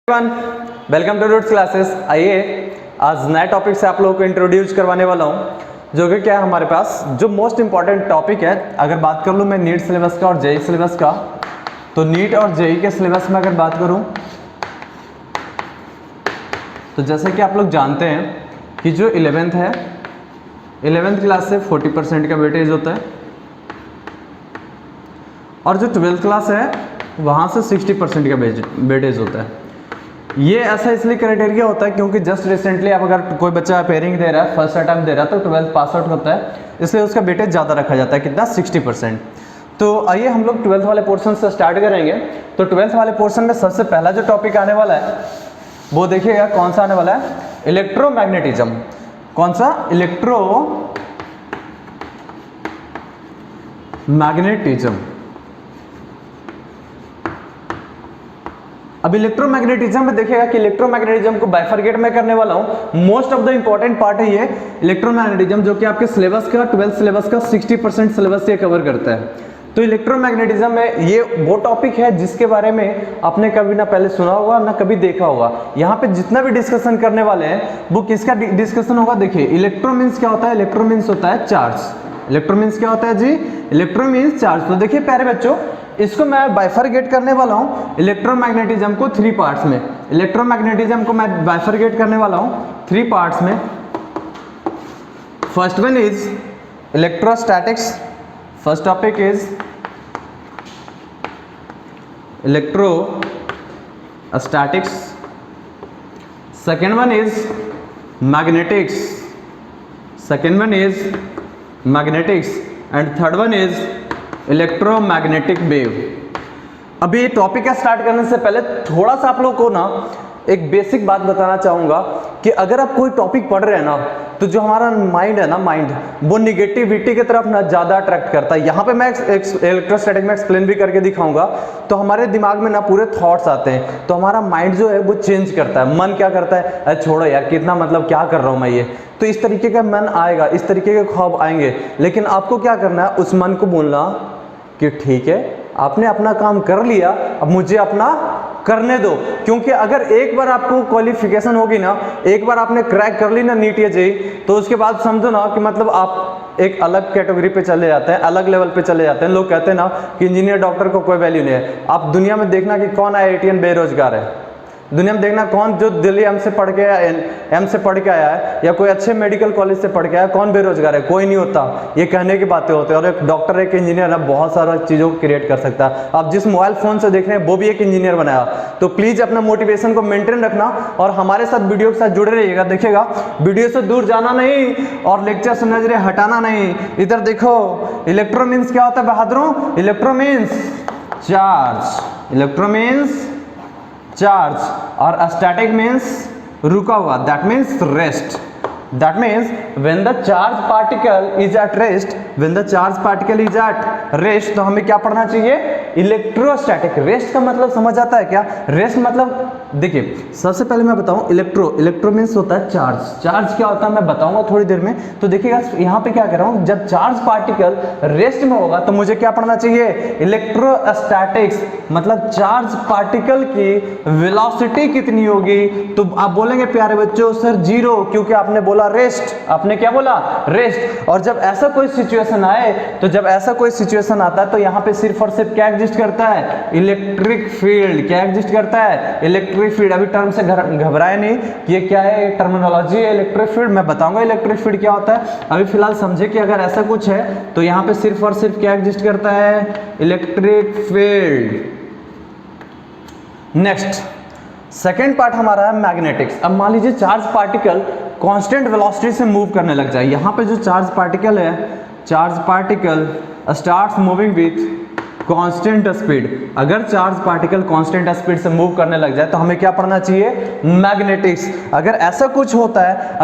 Welcome two roots classes. आइए आज नए टॉपिक से आप लोगों को इंट्रोड्यूस करवाने वाला हूं, जो कि क्या है हमारे पास जो मोस्ट इंपॉर्टेंट टॉपिक है। अगर बात कर लूं मैं नीट सिलेबस का और जेई सिलेबस का, तो नीट और जेई के सिलेबस में अगर बात करूं तो जैसे कि आप लोग जानते हैं कि जो 11th है, 11th क्लास से 40% का वेटेज होता है और जो 12th क्लास है वहाँ से 60% का वेटेज होता है। ये ऐसा इसलिए क्राइटेरिया होता है क्योंकि जस्ट रिसेंटली आप अगर कोई बच्चा अपेयरिंग दे रहा है, फर्स्ट अटैम्प्ट दे रहा है, तो 12th पास आउट होता है, इसलिए उसका वेटेज ज़्यादा रखा जाता है। कितना? 60%। तो आइए हम लोग 12th वाले पोर्शन से स्टार्ट करेंगे। तो 12th वाले पोर्शन में सबसे पहला जो टॉपिक आने वाला है वो देखिएगा कौन सा आने वाला है, इलेक्ट्रोमैग्नेटिज्म। कौन सा? इलेक्ट्रोमैग्नेटिज्म। अब इलेक्ट्रोमैग्नेटिज्म में देखिएगा कि इलेक्ट्रोमैग्नेटिज्म को बाइफरकेट में करने वाला हूं। Most of the important part है ये इलेक्ट्रोमैग्नेटिज्म, जो कि आपके सिलेबस का 12th सिलेबस का 60% सिलेबस ये कवर करता है। तो इलेक्ट्रोमैग्नेटिज्म में ये वो टॉपिक है जिसके बारे में आपने कभी ना पहले सुना होगा ना कभी देखा होगा। यहाँ पे जितना भी डिस्कशन करने वाले हैं वो किसका डिस्कशन होगा? देखिए, इलेक्ट्रो मीन्स क्या होता है? इलेक्ट्रो मीन्स होता है चार्ज। इलेक्ट्रो मीन्स क्या होता है जी? Electro means charge. तो देखिए प्यारे बच्चों, इसको मैं बाइफरकेट करने वाला हूँ इलेक्ट्रोमैग्नेटिज्म को 3 पार्ट्स में। इलेक्ट्रोमैग्नेटिज्म को मैं बाइफरकेट करने वाला हूँ 3 पार्ट्स में। First one is electrostatics. First topic is electrostatics. Second one is magnetics. Second one is magnetics and third one is electromagnetic wave. अभी टॉपिक का स्टार्ट करने से पहले थोड़ा सा आप लोगों को ना एक बेसिक बात बताना चाहूँगा कि अगर आप कोई टॉपिक पढ़ रहे हैं ना, तो जो हमारा माइंड है ना, माइंड वो निगेटिविटी की तरफ ना ज़्यादा अट्रैक्ट करता है। यहाँ पे मैं इलेक्ट्रोस्टैटिक में एक्सप्लेन भी करके दिखाऊंगा। तो हमारे दिमाग में ना पूरे थॉट्स आते हैं, तो हमारा माइंड जो है वो चेंज करता है। मन क्या करता है? अरे छोड़ो यार, कितना मतलब क्या कर रहा हूँ मैं ये। तो इस तरीके का मन आएगा, इस तरीके के ख्वाब आएंगे, लेकिन आपको क्या करना है? उस मन को बोलना कि ठीक है, आपने अपना काम कर लिया, अब मुझे अपना करने दो। क्योंकि अगर एक बार आपको क्वालिफिकेशन होगी ना, एक बार आपने क्रैक कर ली ना नीट या जेईई, तो उसके बाद समझो ना कि मतलब आप एक अलग कैटेगरी पे चले जाते हैं, अलग लेवल पे चले जाते हैं। लोग कहते हैं ना कि इंजीनियर डॉक्टर को कोई वैल्यू नहीं है। आप दुनिया में देखना कि कौन IITian बेरोजगार है, दुनिया में देखना कौन जो दिल्ली एम से पढ़ के आया है या कोई अच्छे मेडिकल कॉलेज से पढ़ के आया, कौन बेरोजगार है? कोई नहीं होता। ये कहने की बातें होती है। और एक डॉक्टर, एक इंजीनियर है, बहुत सारा चीज़ों को क्रिएट कर सकता है। आप जिस मोबाइल फ़ोन से देख रहे हैं वो भी एक इंजीनियर बनाया। तो प्लीज़ अपना मोटिवेशन को मेंटेन रखना और हमारे साथ वीडियो के साथ जुड़े रहिएगा। देखिएगा, वीडियो से दूर जाना नहीं और लेक्चर से नजरें हटाना नहीं। इधर देखो, इलेक्ट्रो मीन्स क्या होता है बहादुरों? Electro means charge. Electro means charge और स्टैटिक मीन्स रुका हुआ, that means rest. That means when the charge particle is at rest, when the charge particle is at rest, तो हमें क्या पढ़ना चाहिए? इलेक्ट्रोस्टैटिक। रेस्ट का मतलब समझ आता है क्या? रेस्ट मतलब देखिए, सबसे पहले मैं बताऊं, इलेक्ट्रो मीन्स होता है चार्ज। चार्ज क्या होता है मैं बताऊंगा थोड़ी देर में। तो देखिएगा यहाँ पे क्या कर रहा हूँ, जब चार्ज पार्टिकल रेस्ट में होगा तो मुझे क्या पढ़ना चाहिए? इलेक्ट्रोस्टैटिक्स। मतलब चार्ज पार्टिकल की वेलोसिटी कितनी होगी? तो आप बोलेंगे प्यारे बच्चों सर 0, क्योंकि आपने बोला रेस्ट। आपने क्या बोला? रेस्ट। और जब ऐसा कोई सिचुएशन आए, तो जब ऐसा कोई सिचुएशन आता है तो यहाँ पे सिर्फ और सिर्फ क्या एग्जिस्ट करता है? Electric field. क्या एग्जिस्ट करता है? Electric field. अभी टर्म से घबराए नहीं कि ये क्या है, टर्मिनोलॉजी है इलेक्ट्रिक फील्ड। मैं बताऊंगा इलेक्ट्रिक फील्ड क्या होता है। अभी फिलहाल समझे कि अगर ऐसा कुछ है तो यहाँ पे सिर्फ और सिर्फ क्या एग्जिस्ट करता है? Electric field. Next second part हमारा है मैग्नेटिक्स। अब मान लीजिए चार्ज पार्टिकल कांस्टेंट वेलोसिटी से मूव करने लग जाए। यहाँ पे जो चार्ज पार्टिकल है, charge particle starts moving with constant speed. अगर चार्ज पार्टिकल कांस्टेंट स्पीड से मूव करने लग जाए तो हमें क्या पढ़ना चाहिए? मैग्नेटिक्स। अगर ऐसा कुछ होता है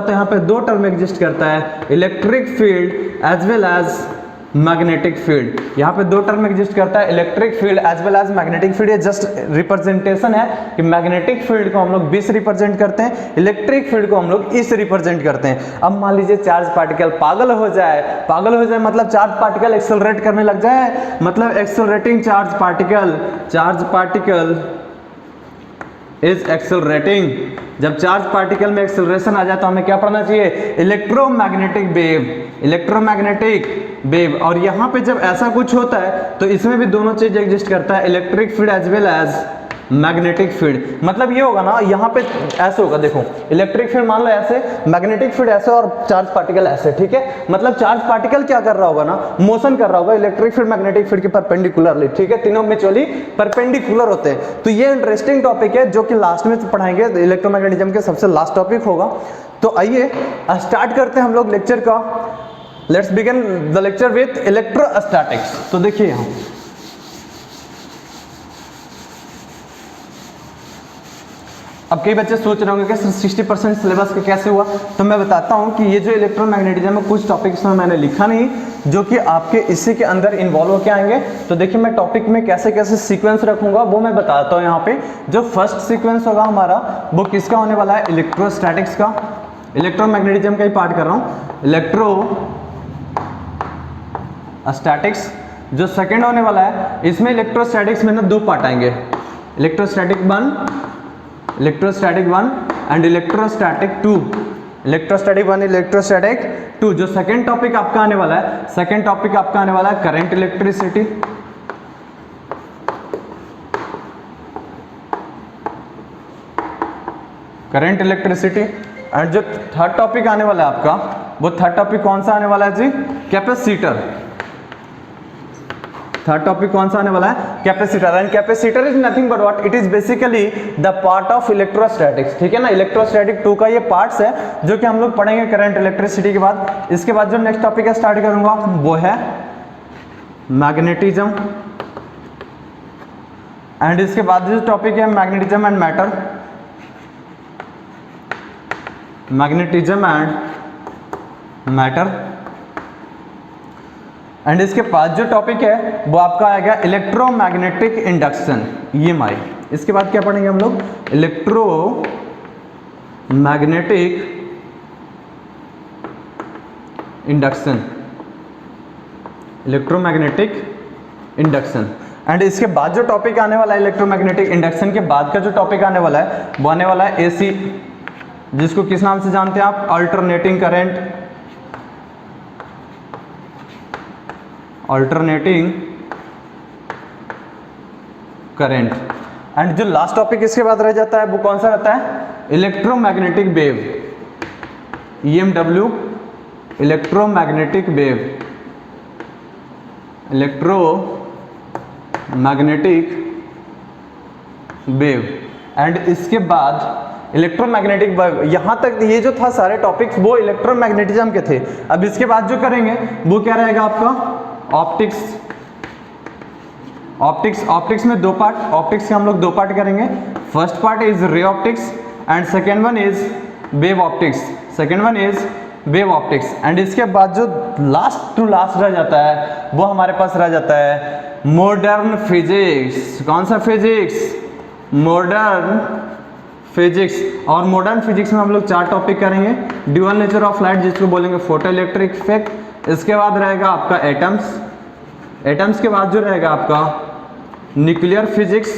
तो यहाँ पे 2 टर्म एग्जिस्ट करता है, electric field as well as magnetic field. यहाँ पे 2 टर्म एग्जिस्ट करता है, electric field as well as magnetic field. ये जस्ट रिप्रेजेंटेशन है कि मैग्नेटिक फील्ड को हम लोग 20 रिप्रेजेंट करते हैं, इलेक्ट्रिक फील्ड को हम लोग इस रिप्रेजेंट करते हैं। अब मान लीजिए चार्ज पार्टिकल पागल हो जाए मतलब चार्ज पार्टिकल एक्सेलरेट करने लग जाए, मतलब accelerating charge particle is accelerating. जब चार्ज पार्टिकल में एक्सेलरेशन आ जाए तो हमें क्या पढ़ना चाहिए? Electromagnetic wave, electromagnetic wave. और यहाँ पे जब ऐसा कुछ होता है तो इसमें भी दोनों चीज एग्जिस्ट करता है, electric field as well as magnetic field. मतलब ये होगा ना, यहाँ पे ऐसे होगा, देखो इलेक्ट्रिक फील्ड मान लो ऐसे, मैग्नेटिक फील्ड ऐसे और चार्ज पार्टिकल ऐसे, ठीक है। मतलब चार्ज पार्टिकल क्या कर रहा होगा ना, मोशन कर रहा होगा इलेक्ट्रिक फील्ड मैग्नेटिक फील्ड के परपेंडिकुलरली, ठीक है। तीनों म्यूचुअली परपेंडिकुलर होते हैं। तो ये इंटरेस्टिंग टॉपिक है जो कि लास्ट में पढ़ाएंगे, इलेक्ट्रोमैग्नेटिज्म के सबसे लास्ट टॉपिक होगा। तो आइए स्टार्ट करते हैं हम लोग लेक्चर का। Let's begin the lecture with electrostatics. तो देखिए यहाँ अब कई बच्चे सोच रहे होंगे कि 60% सिलेबस का कैसे हुआ, तो मैं बताता हूं कि ये जो इलेक्ट्रोमैग्नेटिज्म में कुछ टॉपिक्स में मैंने लिखा नहीं जो कि आपके इसी के अंदर इन्वॉल्व होकर आएंगे। तो देखिए मैं टॉपिक में कैसे कैसे सीक्वेंस रखूंगा वो मैं बताता हूं। यहाँ पे जो फर्स्ट सीक्वेंस होगा हमारा वो किसका होने वाला है? इलेक्ट्रोस्टैटिक्स का। इलेक्ट्रोमैग्नेटिज्म का ही पार्ट कर रहा हूँ, इलेक्ट्रोस्टैटिक्स। जो सेकेंड होने वाला है इसमें इलेक्ट्रोस्टैटिक्स में ना दो पार्ट आएंगे, electrostatic 1 and electrostatic 2। Electrostatic 1, electrostatic 2। जो सेकंड टॉपिक आपका आने वाला है, सेकंड टॉपिक आपका आने वाला है current electricity. Current electricity. And जो थर्ड टॉपिक आने वाला है आपका, वो थर्ड टॉपिक कौन सा आने वाला है जी? कैपेसिटर। थर्ड टॉपिक कौन सा आने वाला है? Capacitor. And capacitor is nothing but what, it is basically the part of electrostatics, ठीक है ना। इलेक्ट्रोस्टैटिक 2 का ये पार्ट्स है जो कि हम लोग पढ़ेंगे करंट इलेक्ट्रिसिटी के बाद। इसके बाद जो नेक्स्ट टॉपिक स्टार्ट करूंगा वो है मैग्नेटिज्म। एंड इसके बाद जो टॉपिक है magnetism and matter, magnetism and matter. And इसके बाद जो टॉपिक है वो आपका आएगा इलेक्ट्रोमैग्नेटिक इंडक्शन, EMI। इसके बाद क्या पढ़ेंगे हम लोग? Electromagnetic induction, electromagnetic induction. And इसके बाद जो टॉपिक आने वाला है इलेक्ट्रोमैग्नेटिक इंडक्शन के बाद का जो टॉपिक आने वाला है वो आने वाला है AC, जिसको किस नाम से जानते हैं आप? Alternating current, alternating current. And जो लास्ट टॉपिक इसके बाद रह जाता है वो कौन सा रहता है? Electromagnetic wave, EMW, electromagnetic wave, electromagnetic wave. And इसके बाद इलेक्ट्रोमैग्नेटिक वेव। यहां तक ये जो था सारे टॉपिक्स वो इलेक्ट्रोमैग्नेटिज्म के थे। अब इसके बाद जो करेंगे वो क्या रहेगा आपका? ऑप्टिक्स। ऑप्टिक्स में दो पार्ट, ऑप्टिक्स के हम लोग दो पार्ट करेंगे। First part is ray optics and second one is wave optics, second one is wave optics. And इसके बाद जो लास्ट टू लास्ट रह जाता है वो हमारे पास रह जाता है मॉडर्न फिजिक्स। कौन सा फिजिक्स? Modern physics. और मॉडर्न फिजिक्स में हम लोग 4 टॉपिक करेंगे। ड्यूअल नेचर ऑफ लाइट, जिसको बोलेंगे फोटो इलेक्ट्रिक इफेक्ट। इसके बाद रहेगा आपका एटम्स। एटम्स के बाद जो रहेगा आपका न्यूक्लियर फिजिक्स।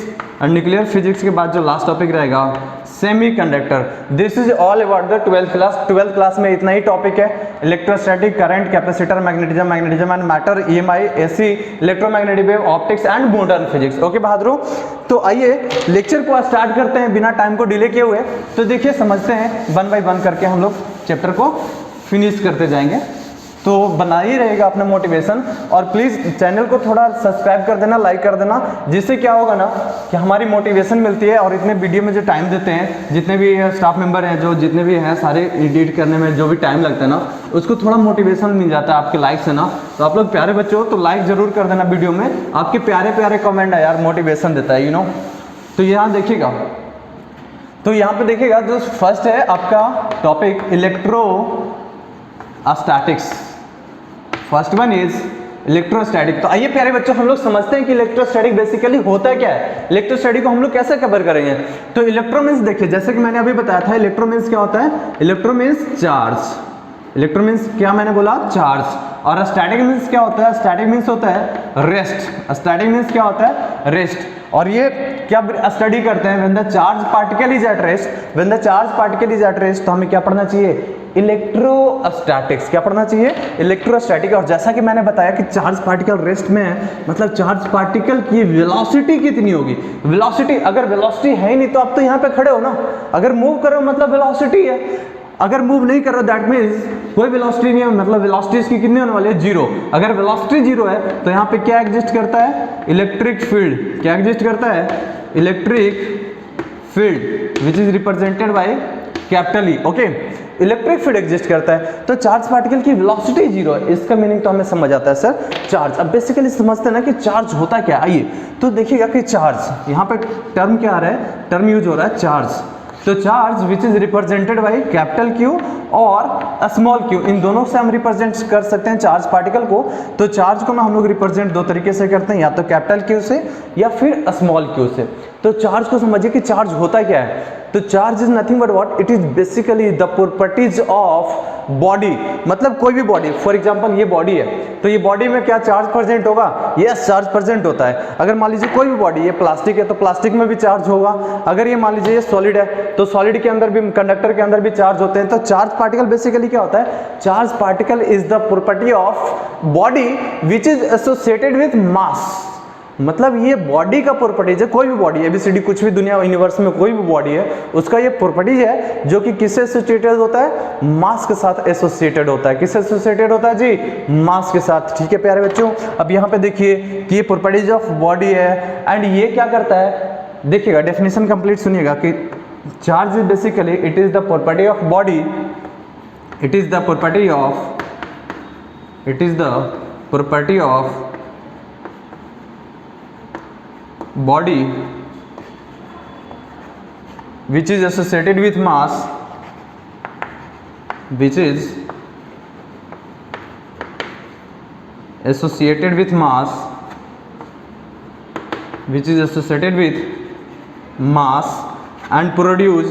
और न्यूक्लियर फिजिक्स के बाद जो लास्ट टॉपिक रहेगा semiconductor. This is all about the 12th class. 12th class में इतना ही टॉपिक है, electrostatic, current, capacitor, magnetism and matter, EMI, AC, electromagnetic wave, optics and modern physics. Okay बहादुरों, तो आइए लेक्चर को स्टार्ट करते हैं बिना टाइम को डिले किए हुए। तो देखिए समझते हैं 1 बाय 1 करके हम लोग चैप्टर को फिनिश करते जाएंगे। तो बना ही रहेगा अपना मोटिवेशन। और प्लीज़ चैनल को थोड़ा सब्सक्राइब कर देना, लाइक कर देना, जिससे क्या होगा ना कि हमारी मोटिवेशन मिलती है। और इतने वीडियो में जो टाइम देते हैं, जितने भी स्टाफ मेंबर हैं, जो जितने भी हैं, सारे एडिट करने में जो भी टाइम लगता है ना, उसको थोड़ा मोटिवेशन मिल जाता है आपके लाइक से ना। तो आप लोग प्यारे बच्चे हो तो लाइक जरूर कर देना वीडियो में। आपके प्यारे प्यारे कमेंट है यार, मोटिवेशन देता है, यू नो। तो यहाँ देखिएगा, तो यहाँ पे देखिएगा जो फर्स्ट है आपका topic electrostatics. First one is electrostatic. तो आइए प्यारे बच्चों हम लोग समझते हैं कि इलेक्ट्रोस्टैटिक बेसिकली होता क्या है, इलेक्ट्रोस्टैटिक को हम लोग कैसे कवर करेंगे। तो इलेक्ट्रो मींस देखिए, जैसे कि मैंने अभी बताया था, इलेक्ट्रो मींस क्या होता है? Electro means charge. Electro means क्या मैंने बोला? चार्ज। और स्टैटिक मींस क्या होता है? स्टैटिक मींस होता है रेस्ट। स्टैटिक मींस क्या होता है? रेस्ट। और ये क्या स्टडी करते हैं, when the charge particle is at rest, when the charge particle is at rest, तो हमें क्या पढ़ना चाहिए, इलेक्ट्रोस्टैटिक्स। क्या पढ़ना चाहिए, इलेक्ट्रोस्टैटिक। और जैसा कि मैंने बताया कि चार्ज पार्टिकल रेस्ट में है, मतलब चार्ज पार्टिकल की वेलोसिटी कितनी होगी, वेलोसिटी, अगर वेलोसिटी है ही नहीं तो आप तो यहाँ पे खड़े हो ना, अगर मूव करो मतलब वेलोसिटी है, अगर मूव नहीं कर रहे दैट मीन्स कोई वेलोसिटी नहीं है, मतलब वेलोसिटी इसकी कितनी होने वाली है, जीरो। अगर वेलोसिटी जीरो है तो यहाँ पे क्या एग्जिस्ट करता है, इलेक्ट्रिक फील्ड। क्या एग्जिस्ट करता है, electric field which is represented by capital E. Okay, electric field exist करता है, तो चार्ज पार्टिकल की वेलोसिटी जीरो है। इसका मीनिंग तो हमें समझ आता है सर, चार्ज। अब बेसिकली समझते हैं ना कि चार्ज होता क्या। आइए तो देखिएगा कि चार्ज, यहाँ पे टर्म क्या आ रहा है, टर्म यूज हो रहा है चार्ज। तो charge which is represented by capital Q और स्मॉल क्यू, इन दोनों से हम रिप्रेजेंट कर सकते हैं चार्ज पार्टिकल को। तो चार्ज को ना हम लोग रिप्रेजेंट दो तरीके से करते हैं, या तो कैपिटल क्यू से या फिर स्मॉल क्यू से। तो चार्ज को समझिए कि चार्ज होता क्या है। तो charge is nothing but what, it is basically the properties of body, मतलब कोई भी बॉडी। फॉर एग्जांपल ये बॉडी है, तो ये बॉडी में क्या चार्ज प्रेजेंट होगा, यस चार्ज प्रेजेंट होता है। अगर मान लीजिए कोई भी बॉडी, ये प्लास्टिक है तो प्लास्टिक में भी चार्ज होगा। अगर ये मान लीजिए ये सॉलिड है तो सॉलिड के अंदर भी, कंडक्टर के अंदर भी चार्ज होते हैं। तो चार्ज पार्टिकल बेसिकली क्या होता है, charge particle is the property of body which is associated with mass. मतलब ये बॉडी का प्रॉपर्टीज है, कोई भी बॉडी, एबीसीडी कुछ भी दुनिया यूनिवर्स में कोई भी बॉडी है, उसका ये प्रॉपर्टीज है जो कि किससे एसोसिएटेड होता है, मास के साथ एसोसिएटेड होता है। किससे एसोसिएटेड होता है जी, मास के साथ। ठीक है प्यारे बच्चों, अब यहाँ पे देखिए कि ये प्रॉपर्टीज ऑफ बॉडी है एंड ये क्या करता है, देखिएगा डेफिनेशन कंप्लीट सुनिएगा कि charge is basically it is the property of body, it is the property of, it is the property of body which is associated with mass, which is associated with mass, which is associated with mass and produce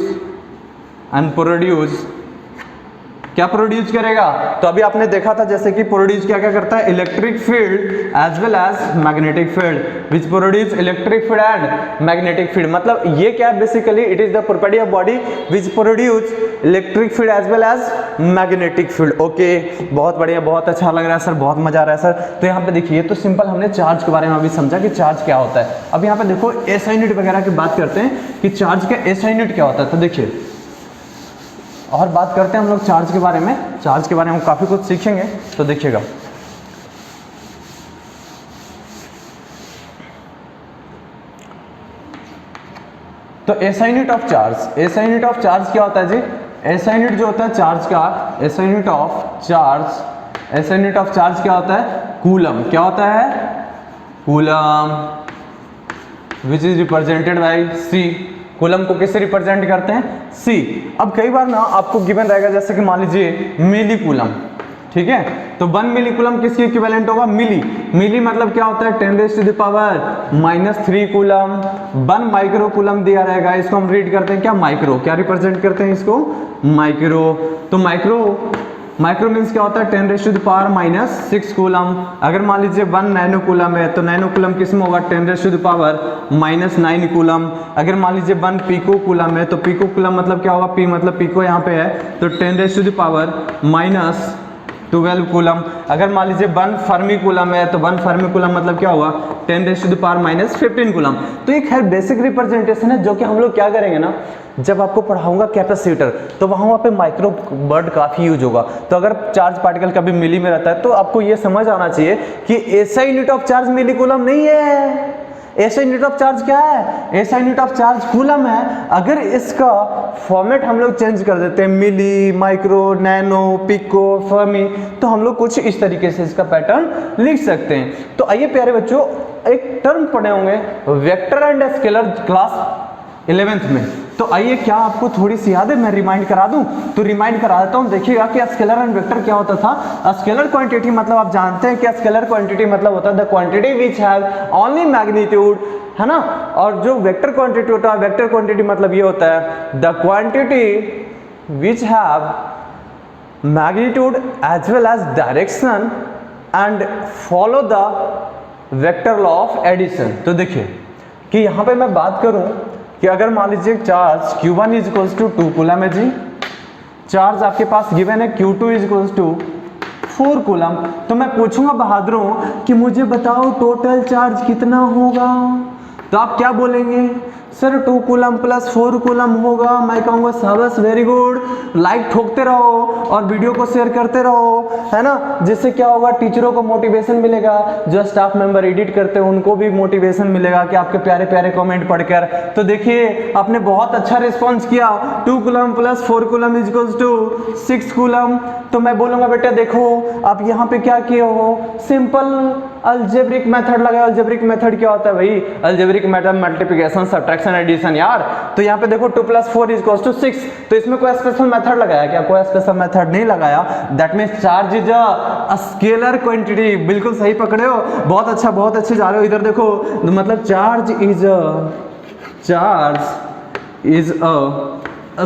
क्या produce करेगा। तो अभी आपने देखा था जैसे कि produce क्या क्या करता है, electric field as well as magnetic field, which produce electric field and magnetic field. मतलब ये क्या है, basically it is the property of body which produce electric field as well as magnetic field. Okay, बहुत बढ़िया, बहुत अच्छा लग रहा है सर, बहुत मजा आ रहा है सर। तो यहाँ पे देखिए, तो सिंपल हमने चार्ज के बारे में अभी समझा कि चार्ज क्या होता है। अब यहाँ पे देखो एसआई यूनिट वगैरह की बात करते हैं कि चार्ज का एसआई यूनिट क्या होता है। तो देखिए और बात करते हैं हम लोग चार्ज के बारे में, चार्ज के बारे में हम काफ़ी कुछ सीखेंगे। तो देखिएगा तो SI unit of charge, SI unit of charge क्या होता है जी, एसआई यूनिट जो होता है चार्ज का, SI unit of charge, SI unit of charge क्या होता है, कूलम। क्या होता है, coulomb, which is represented by C. Coulomb को किससे रिप्रेजेंट करते हैं, सी। अब कई बार ना आपको गिवन रहेगा जैसे कि मान लीजिए मिली कूलम, ठीक है, तो 1 मिली कूलम किसके इक्विवेलेंट होगा, मिली। मिली मतलब क्या होता है, 10⁻³ कूलम। 1 माइक्रो कूलम दिया रहेगा, इसको हम रीड करते हैं क्या, माइक्रो। क्या रिप्रेजेंट करते हैं इसको, माइक्रो। तो माइक्रो मीन्स क्या होता है, 10⁻⁻6 कूलम। अगर मान लीजिए 1 नैनो कूलम है तो नैनो कूलम किस में होगा, 10⁻⁻9 कूलम। अगर मान लीजिए 1 पीको कूलम है तो पीको कूलम मतलब क्या होगा, पी मतलब पीको यहाँ पे है तो 10⁻⁻12 कूलम। अगर मान लीजिए 1 फर्मी कूलम है तो 1 फर्मी कूलम मतलब क्या होगा, 10⁻⁻15 कूलम। तो एक है बेसिक रिप्रेजेंटेशन है जो कि हम लोग क्या करेंगे ना, जब आपको पढ़ाऊंगा कैपेसिटर तो वहाँ पे माइक्रो वर्ड काफ़ी यूज होगा। तो अगर चार्ज पार्टिकल कभी मिली में रहता है तो आपको ये समझ आना चाहिए कि SI unit of charge millicoulomb नहीं है, एसआई यूनिट ऑफ चार्ज क्या है, SI unit of charge coulomb है। अगर इसका फॉर्मेट हम लोग चेंज कर देते हैं, मिली, माइक्रो, नैनो, पिको, फर्मी, तो हम लोग कुछ इस तरीके से इसका पैटर्न लिख सकते हैं। तो आइए प्यारे बच्चों, एक टर्म पढ़े होंगे vector and scalar class 11th में। तो आइए क्या आपको थोड़ी सी याद है, मैं रिमाइंड करा दूं, तो रिमाइंड करा देता हूं। देखिएगा कि स्केलर एंड वेक्टर क्या होता था। स्केलर क्वांटिटी मतलब आप जानते हैं कि स्केलर क्वांटिटी मतलब होता है the quantity which have only magnitude, है ना। और जो वेक्टर क्वांटिटी होता है, वेक्टर क्वांटिटी मतलब ये होता है the quantity which have magnitude as well as direction and follow the vector law of addition. तो देखिए कि यहाँ पे मैं बात करूँ कि अगर मान लीजिए charge Q1 is equals to 2 coulomb है जी, चार्ज आपके पास गिवन है Q2 is equals to 4 coulomb, तो मैं पूछूंगा बहादुरों कि मुझे बताओ टोटल चार्ज कितना होगा, तो आप क्या बोलेंगे, सर 2 कूलम प्लस 4 कूलम होगा। मैं कहूँगा शाबाश, वेरी गुड, लाइक ठोकते रहो और वीडियो को शेयर करते रहो, है ना, जिससे क्या होगा, टीचरों को मोटिवेशन मिलेगा, जो स्टाफ मेंबर एडिट करते हैं उनको भी मोटिवेशन मिलेगा कि आपके प्यारे प्यारे कमेंट पढ़कर। तो देखिए आपने बहुत अच्छा रिस्पॉन्स किया, 2 coulomb plus 4 coulomb is equals to 6 coulomb. तो मैं बोलूँगा बेटा देखो आप यहाँ पे क्या किए हो, सिंपल अलजेब्रिक मेथड लगाया। अलजेब्रिक मेथड क्या होता है भाई, algebraic method multiplication subtraction addition यार। तो यहाँ पे देखो 2 + 4 = 6, तो इसमें कोई स्पेशल मेथड लगाया क्या, कोई स्पेशल मेथड नहीं लगाया। That means charge is a scalar quantity, बिल्कुल सही पकड़े हो, बहुत अच्छे जा रहे हो। इधर देखो मतलब charge is a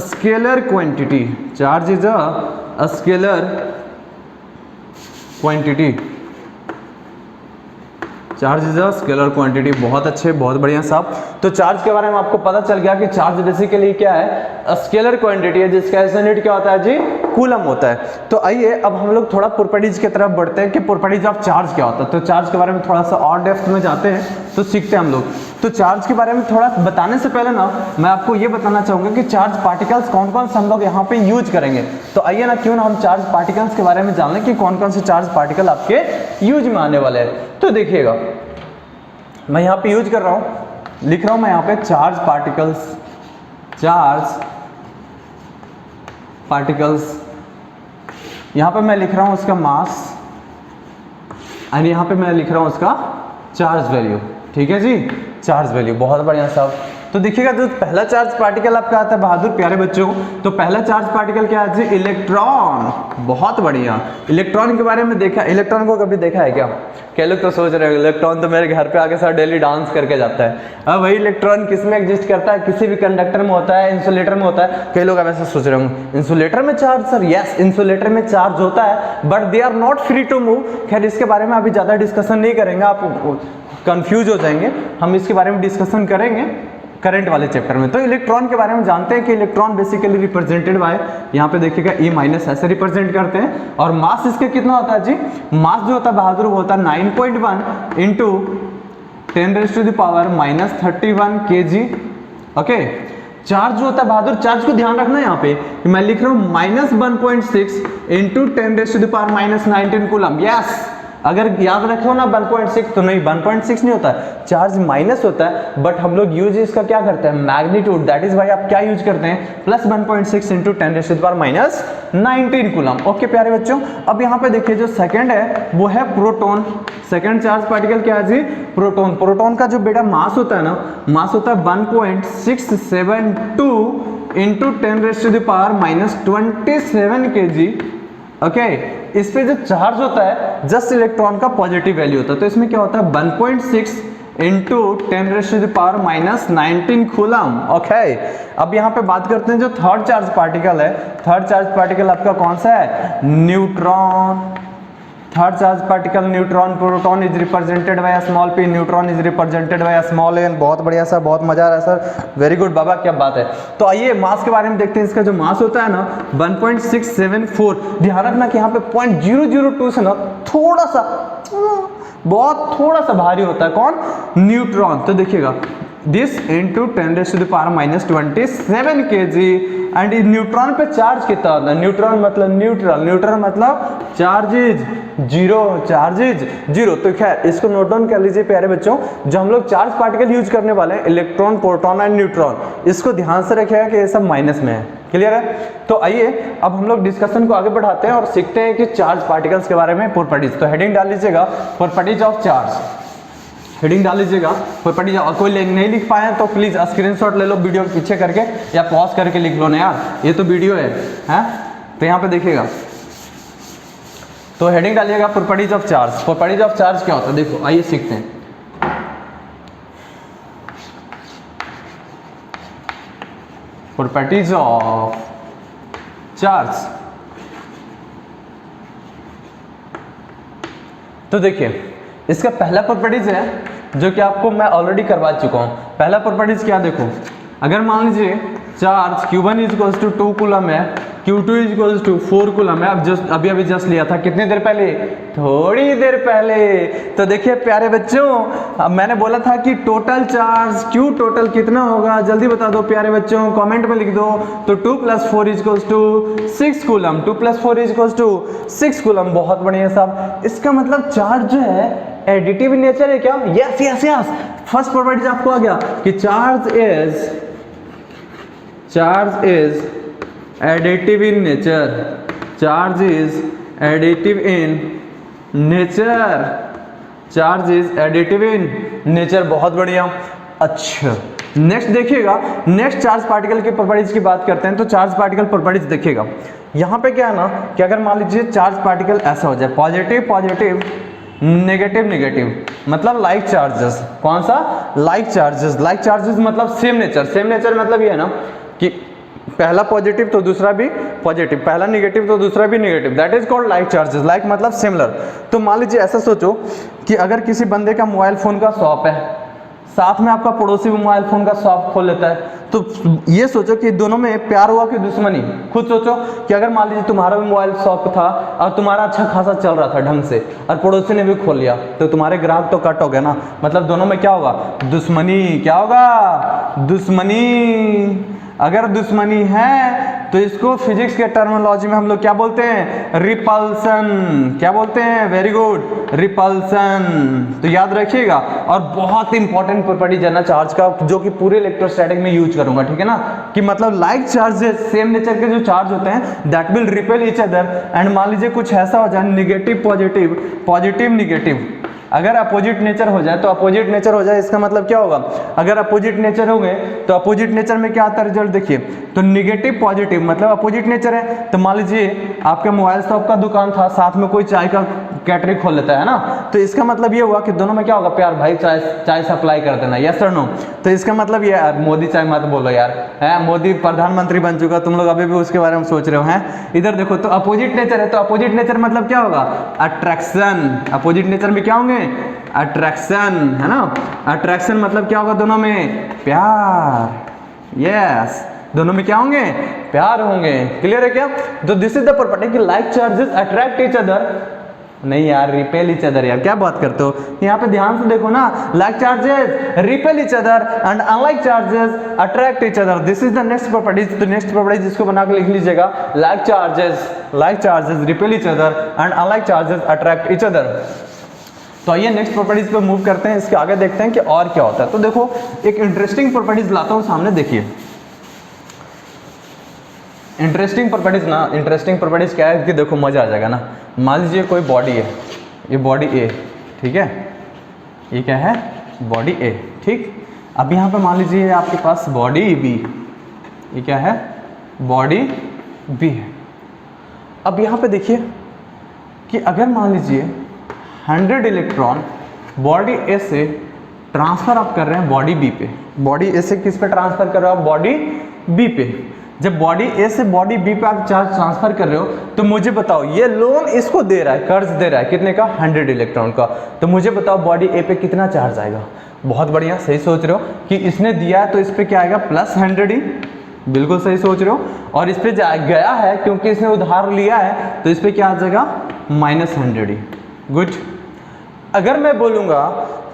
scalar quantity, charge is a scalar quantity, charge is a scalar quantity. बहुत अच्छे, बहुत बढ़िया साहब। तो चार्ज के बारे में आपको पता चल गया कि चार्ज बेसिकली क्या है, स्केलर क्वांटिटी है, जिसका यूनिट क्या होता है जी, कूलम होता है। तो आइए अब हम लोग थोड़ा प्रॉपर्टीज की तरफ बढ़ते हैं कि प्रॉपर्टीज ऑफ चार्ज क्या होता है। तो चार्ज के बारे में थोड़ा सा और डेप्थ में जाते हैं, तो सीखते हैं हम लोग। तो चार्ज के बारे में थोड़ा बताने से पहले ना मैं आपको ये बताना चाहूँगा कि चार्ज पार्टिकल्स कौन कौन से हम लोग यहाँ पे यूज करेंगे। तो आइए ना क्यों ना हम चार्ज पार्टिकल्स के बारे में जान लें कि कौन कौन से चार्ज पार्टिकल आपके यूज में आने वाले हैं। तो देखिएगा मैं यहाँ पे यूज कर रहा हूँ, लिख रहा हूँ मैं यहाँ पे चार्ज पार्टिकल्स, यहाँ पे मैं लिख रहा हूँ उसका मास और यहाँ पे मैं लिख रहा हूँ उसका चार्ज वैल्यू। ठीक है जी, चार्ज वैल्यू, बहुत बढ़िया साहब। तो देखिएगा जो पहला चार्ज पार्टिकल आपका आता है बहादुर प्यारे बच्चों, तो पहला चार्ज पार्टिकल क्या है जी, इलेक्ट्रॉन। बहुत बढ़िया, इलेक्ट्रॉन के बारे में देखा, इलेक्ट्रॉन को कभी देखा है क्या? क्या लोग तो सोच रहे हो इलेक्ट्रॉन तो मेरे घर पे आके सर डेली डांस करके जाता है। अब वही इलेक्ट्रॉन किस में एग्जिस्ट करता है, किसी भी कंडक्टर में होता है, इंसुलेटर में होता है। कई लोग अब ऐसा सोच रहे होंगे इंसुलेटर में चार्ज, सर यस इंसुलेटर में चार्ज होता है, but they are not free to move. खैर इसके बारे में अभी ज़्यादा डिस्कशन नहीं करेंगे, आप कंफ्यूज हो जाएंगे, हम इसके बारे में डिस्कशन करेंगे करंट वाले चैप्टर में। तो इलेक्ट्रॉन के बारे में जानते हैं कि इलेक्ट्रॉन बेसिकली रिप्रेजेंटेड बाय, यहाँ पे देखिएगा E- ऐसे रिप्रेजेंट करते हैं। और मास इसके कितना होता है जी, मास जो होता है बहादुर वो होता है 9.1 इंटू 10⁻³ -31 kg। ओके, चार्ज जो होता है बहादुर, चार्ज को ध्यान रखना यहाँ पे मैं लिख रहा हूँ -1.6 इंटू 10⁻⁻19 कूलम। यस, अगर याद रखो ना 1.6 तो नहीं, 1.6 नहीं होता है, चार्ज माइनस होता है, बट हम लोग यूज इसका क्या करते हैं, मैग्नीट्यूड। दैट इज वाई आप क्या यूज करते हैं, +1.6 इंटू 10⁻⁻19 कूलम। ओके प्यारे बच्चों, अब यहाँ पे देखिए जो सेकंड है वो है प्रोटॉन। सेकंड चार्ज पार्टिकल क्या है जी, प्रोटॉन। प्रोटॉन का जो बेटा मास होता है ना, मास होता है 1.672 इंटू 10⁻⁻27 kg। ओके, इस पे जो चार्ज होता है जस्ट इलेक्ट्रॉन का पॉजिटिव वैल्यू होता है। तो इसमें क्या होता है 1.6 इंटू 10⁻⁻19 कूलम। ओके, अब यहाँ पे बात करते हैं जो थर्ड चार्ज पार्टिकल है। थर्ड चार्ज पार्टिकल आपका कौन सा है, neutron. Third charge particle neutron. Proton is represented by small p, neutron is represented by small n। बहुत बढ़िया सर, बहुत मजा आ रहा है सर, वेरी गुड बाबा, क्या बात है। तो आइए मास के बारे में देखते हैं। इसका जो मास होता है ना 1.674। ध्यान रखना कि यहाँ पे 0.002 से ना थोड़ा सा, बहुत थोड़ा सा भारी होता है कौन, न्यूट्रॉन। तो देखिएगा this into 10⁻⁻27 kg। And neutron पे चार्ज कितना होता है, न्यूट्रॉन मतलब न्यूट्रल, न्यूट्रल मतलब charge is zero, charge is zero. तो खैर इसको नोट डाउन कर लीजिए प्यारे बच्चों, जो हम लोग चार्ज पार्टिकल यूज करने वाले हैं, इलेक्ट्रॉन, प्रोटॉन एंड न्यूट्रॉन, इसको ध्यान से रखिएगा कि ये सब माइनस में है। क्लियर है? तो आइए अब हम लोग डिस्कशन को आगे बढ़ाते हैं और सीखते हैं कि चार्ज पार्टिकल्स के बारे में प्रॉपर्टीज। तो हेडिंग डाल लीजिएगा प्रॉपर्टीज ऑफ चार्ज, हेडिंग डाल लीजिएगा प्रॉपर्टीज। और कोई नहीं लिख पाए तो प्लीज स्क्रीनशॉट ले लो वीडियो के पीछे करके, या पॉज करके लिख लो ना यार, ये तो वीडियो है, हैं? तो यहाँ पे देखिएगा, तो हेडिंग डालिएगा properties of charge. Properties of charge क्या होता है देखो, आइए सीखते हैं। Properties of charge. तो देखिए इसका पहला प्रॉपर्टीज है जो कि आपको मैं ऑलरेडी करवा चुका हूं। पहला प्रॉपर्टीज क्या देखो, अगर मान लीजिए charge Q1 is equals to 2 coulomb है, Q2 is equals to 4 coulomb है। अब जस्ट अभी जस्ट लिया था कितनी देर पहले, थोड़ी देर पहले। तो देखिए प्यारे बच्चों, अब मैंने बोला था कि टोटल चार्ज Q टोटल कितना होगा, जल्दी बता दो प्यारे बच्चों, कमेंट में लिख दो। तो 2 + 4 is equals to 6 coulomb, 2 + 4 is equals to 6 coulomb. बहुत बढ़िया साहब, इसका मतलब चार्ज जो है एडिटिव नेचर है क्या? Yes yes yes, first property आपको आ गया कि charge is additive in nature, charge is additive in nature, charge is additive in nature। बहुत बढ़िया। अच्छा नेक्स्ट देखिएगा, नेक्स्ट चार्ज पार्टिकल के प्रॉपर्टीज की बात करते हैं। तो चार्ज पार्टिकल प्रॉपर्टीज देखिएगा, यहाँ पे क्या है ना कि अगर मान लीजिए चार्ज पार्टिकल ऐसा हो जाए, पॉजिटिव पॉजिटिव नेगेटिव नेगेटिव, मतलब लाइक चार्जेस। कौन सा? Like charges. लाइक चार्जेस मतलब सेम नेचर। सेम नेचर मतलब ये है ना कि पहला पॉजिटिव तो दूसरा भी पॉजिटिव, पहला नेगेटिव तो दूसरा भी negative, that is called like charges. Like मतलब सिमिलर। तो मान लीजिए ऐसा सोचो कि अगर किसी बंदे का मोबाइल फोन का शॉप है, साथ में आपका पड़ोसी भी मोबाइल फोन का शॉप खोल लेता है, तो ये सोचो कि दोनों में प्यार हुआ कि दुश्मनी। खुद सोचो कि अगर मान लीजिए तुम्हारा भी मोबाइल शॉप था और तुम्हारा अच्छा खासा चल रहा था ढंग से, और पड़ोसी ने भी खोल लिया, तो तुम्हारे ग्राहक तो कट हो गए ना, मतलब दोनों में क्या होगा? दुश्मनी। क्या होगा? दुश्मनी। अगर दुश्मनी है तो इसको फिजिक्स के टर्मिनोलॉजी में हम लोग क्या बोलते हैं? रिपल्सन। क्या बोलते हैं? Very good, repulsion. तो याद रखिएगा। और बहुत इंपॉर्टेंट प्रॉपर्टी है ना चार्ज का, जो कि पूरे इलेक्ट्रोस्टैटिक में यूज करूंगा, ठीक है ना, कि मतलब लाइक चार्जेस, सेम नेचर के जो चार्ज होते हैं, that will repel each other. And मान लीजिए कुछ ऐसा हो जाए निगेटिव पॉजिटिव, पॉजिटिव निगेटिव, अगर अपोजिट नेचर हो जाए तो अपोजिट नेचर हो जाए, इसका मतलब क्या होगा? अगर अपोजिट नेचर हो गए तो अपोजिट नेचर में क्या आता है रिजल्ट? देखिए, तो निगेटिव पॉजिटिव मतलब अपोजिट नेचर है। तो मान लीजिए आपका मोबाइल शॉप का दुकान था, साथ में कोई चाय का कैटरिंग खोल लेता है ना, तो इसका मतलब ये हुआ कि दोनों में क्या होगा? प्यार। भाई चाय सप्लाई कर देना, यस और नो। तो इसका मतलब ये, मोदी चाय मत बोलो यार, है मोदी प्रधानमंत्री बन चुका, तुम लोग अभी भी उसके बारे में सोच रहे हो। हैं इधर देखो, तो अपोजिट नेचर है, तो अपोजिट नेचर मतलब क्या होगा? अट्रैक्शन। अपोजिट नेचर में क्या होंगे? अट्रैक्शन, है ना। अट्रैक्शन मतलब क्या होगा? दोनों में प्यार। यस, दोनों में क्या होंगे? प्यार होंगे। क्लियर है क्या? तो दिस इज द प्रॉपर्टी कि like charges attract each other, नहीं यार रिपेल ईच अदर। यार क्या बात करते हो? यहाँ पे ध्यान से देखो ना, like charges repel each other and unlike charges attract each other. This is the next properties. तो नेक्स्ट प्रॉपर्टीज इसको बना के लिख लीजिएगा, like charges repel each other and unlike charges attract each other. तो आइए नेक्स्ट प्रॉपर्टीज पे move करते हैं, इसके आगे देखते हैं कि और क्या होता है। तो देखो एक इंटरेस्टिंग प्रॉपर्टीज लाता हूं सामने, देखिए इंटरेस्टिंग प्रॉपर्टीज क्या है कि देखो मजा आ जाएगा ना। मान लीजिए कोई बॉडी है, ये बॉडी ए, ठीक है, ये क्या है? बॉडी ए, ठीक। अब यहाँ पे मान लीजिए आपके पास बॉडी बी, ये क्या है? बॉडी बी है। अब यहाँ पे देखिए कि अगर मान लीजिए 100 इलेक्ट्रॉन बॉडी ए से ट्रांसफर आप कर रहे हैं बॉडी बी पे, बॉडी ए से किस पे ट्रांसफर कर रहे हो आप? बॉडी बी पे। जब बॉडी ए से बॉडी बी पे आप चार्ज ट्रांसफर कर रहे हो, तो मुझे बताओ ये लोन इसको दे रहा है, कर्ज दे रहा है, कितने का? 100 इलेक्ट्रॉन का। तो मुझे बताओ बॉडी ए पे कितना चार्ज आएगा? बहुत बढ़िया, सही सोच रहे हो कि इसने दिया है तो इस पे क्या आएगा? +100 ही। बिल्कुल सही सोच रहे हो। और इस पे गया है क्योंकि इसने उधार लिया है, तो इस पे क्या आ जाएगा? -100 ही। गुड। अगर मैं बोलूंगा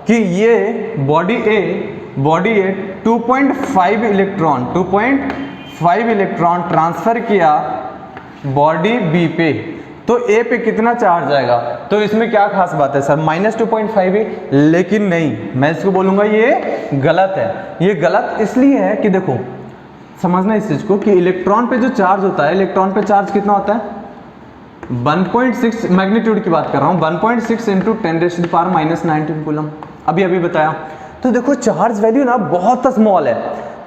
कि ये बॉडी ए 2.5 इलेक्ट्रॉन ट्रांसफर किया बॉडी बी पे, तो ए पे कितना चार्ज आएगा? तो इसमें क्या खास बात है सर? -2.5 ही। लेकिन नहीं, मैं इसको बोलूंगा ये गलत है। ये गलत इसलिए है कि देखो समझना इस चीज को कि इलेक्ट्रॉन पे जो चार्ज होता है, इलेक्ट्रॉन पे चार्ज कितना होता है? 1.6, मैग्नीट्यूड की बात कर रहा हूँ, 1.6 × 10⁻⁻19 कूलम। अभी बताया। तो देखो चार्ज वैल्यू ना बहुत स्मॉल है,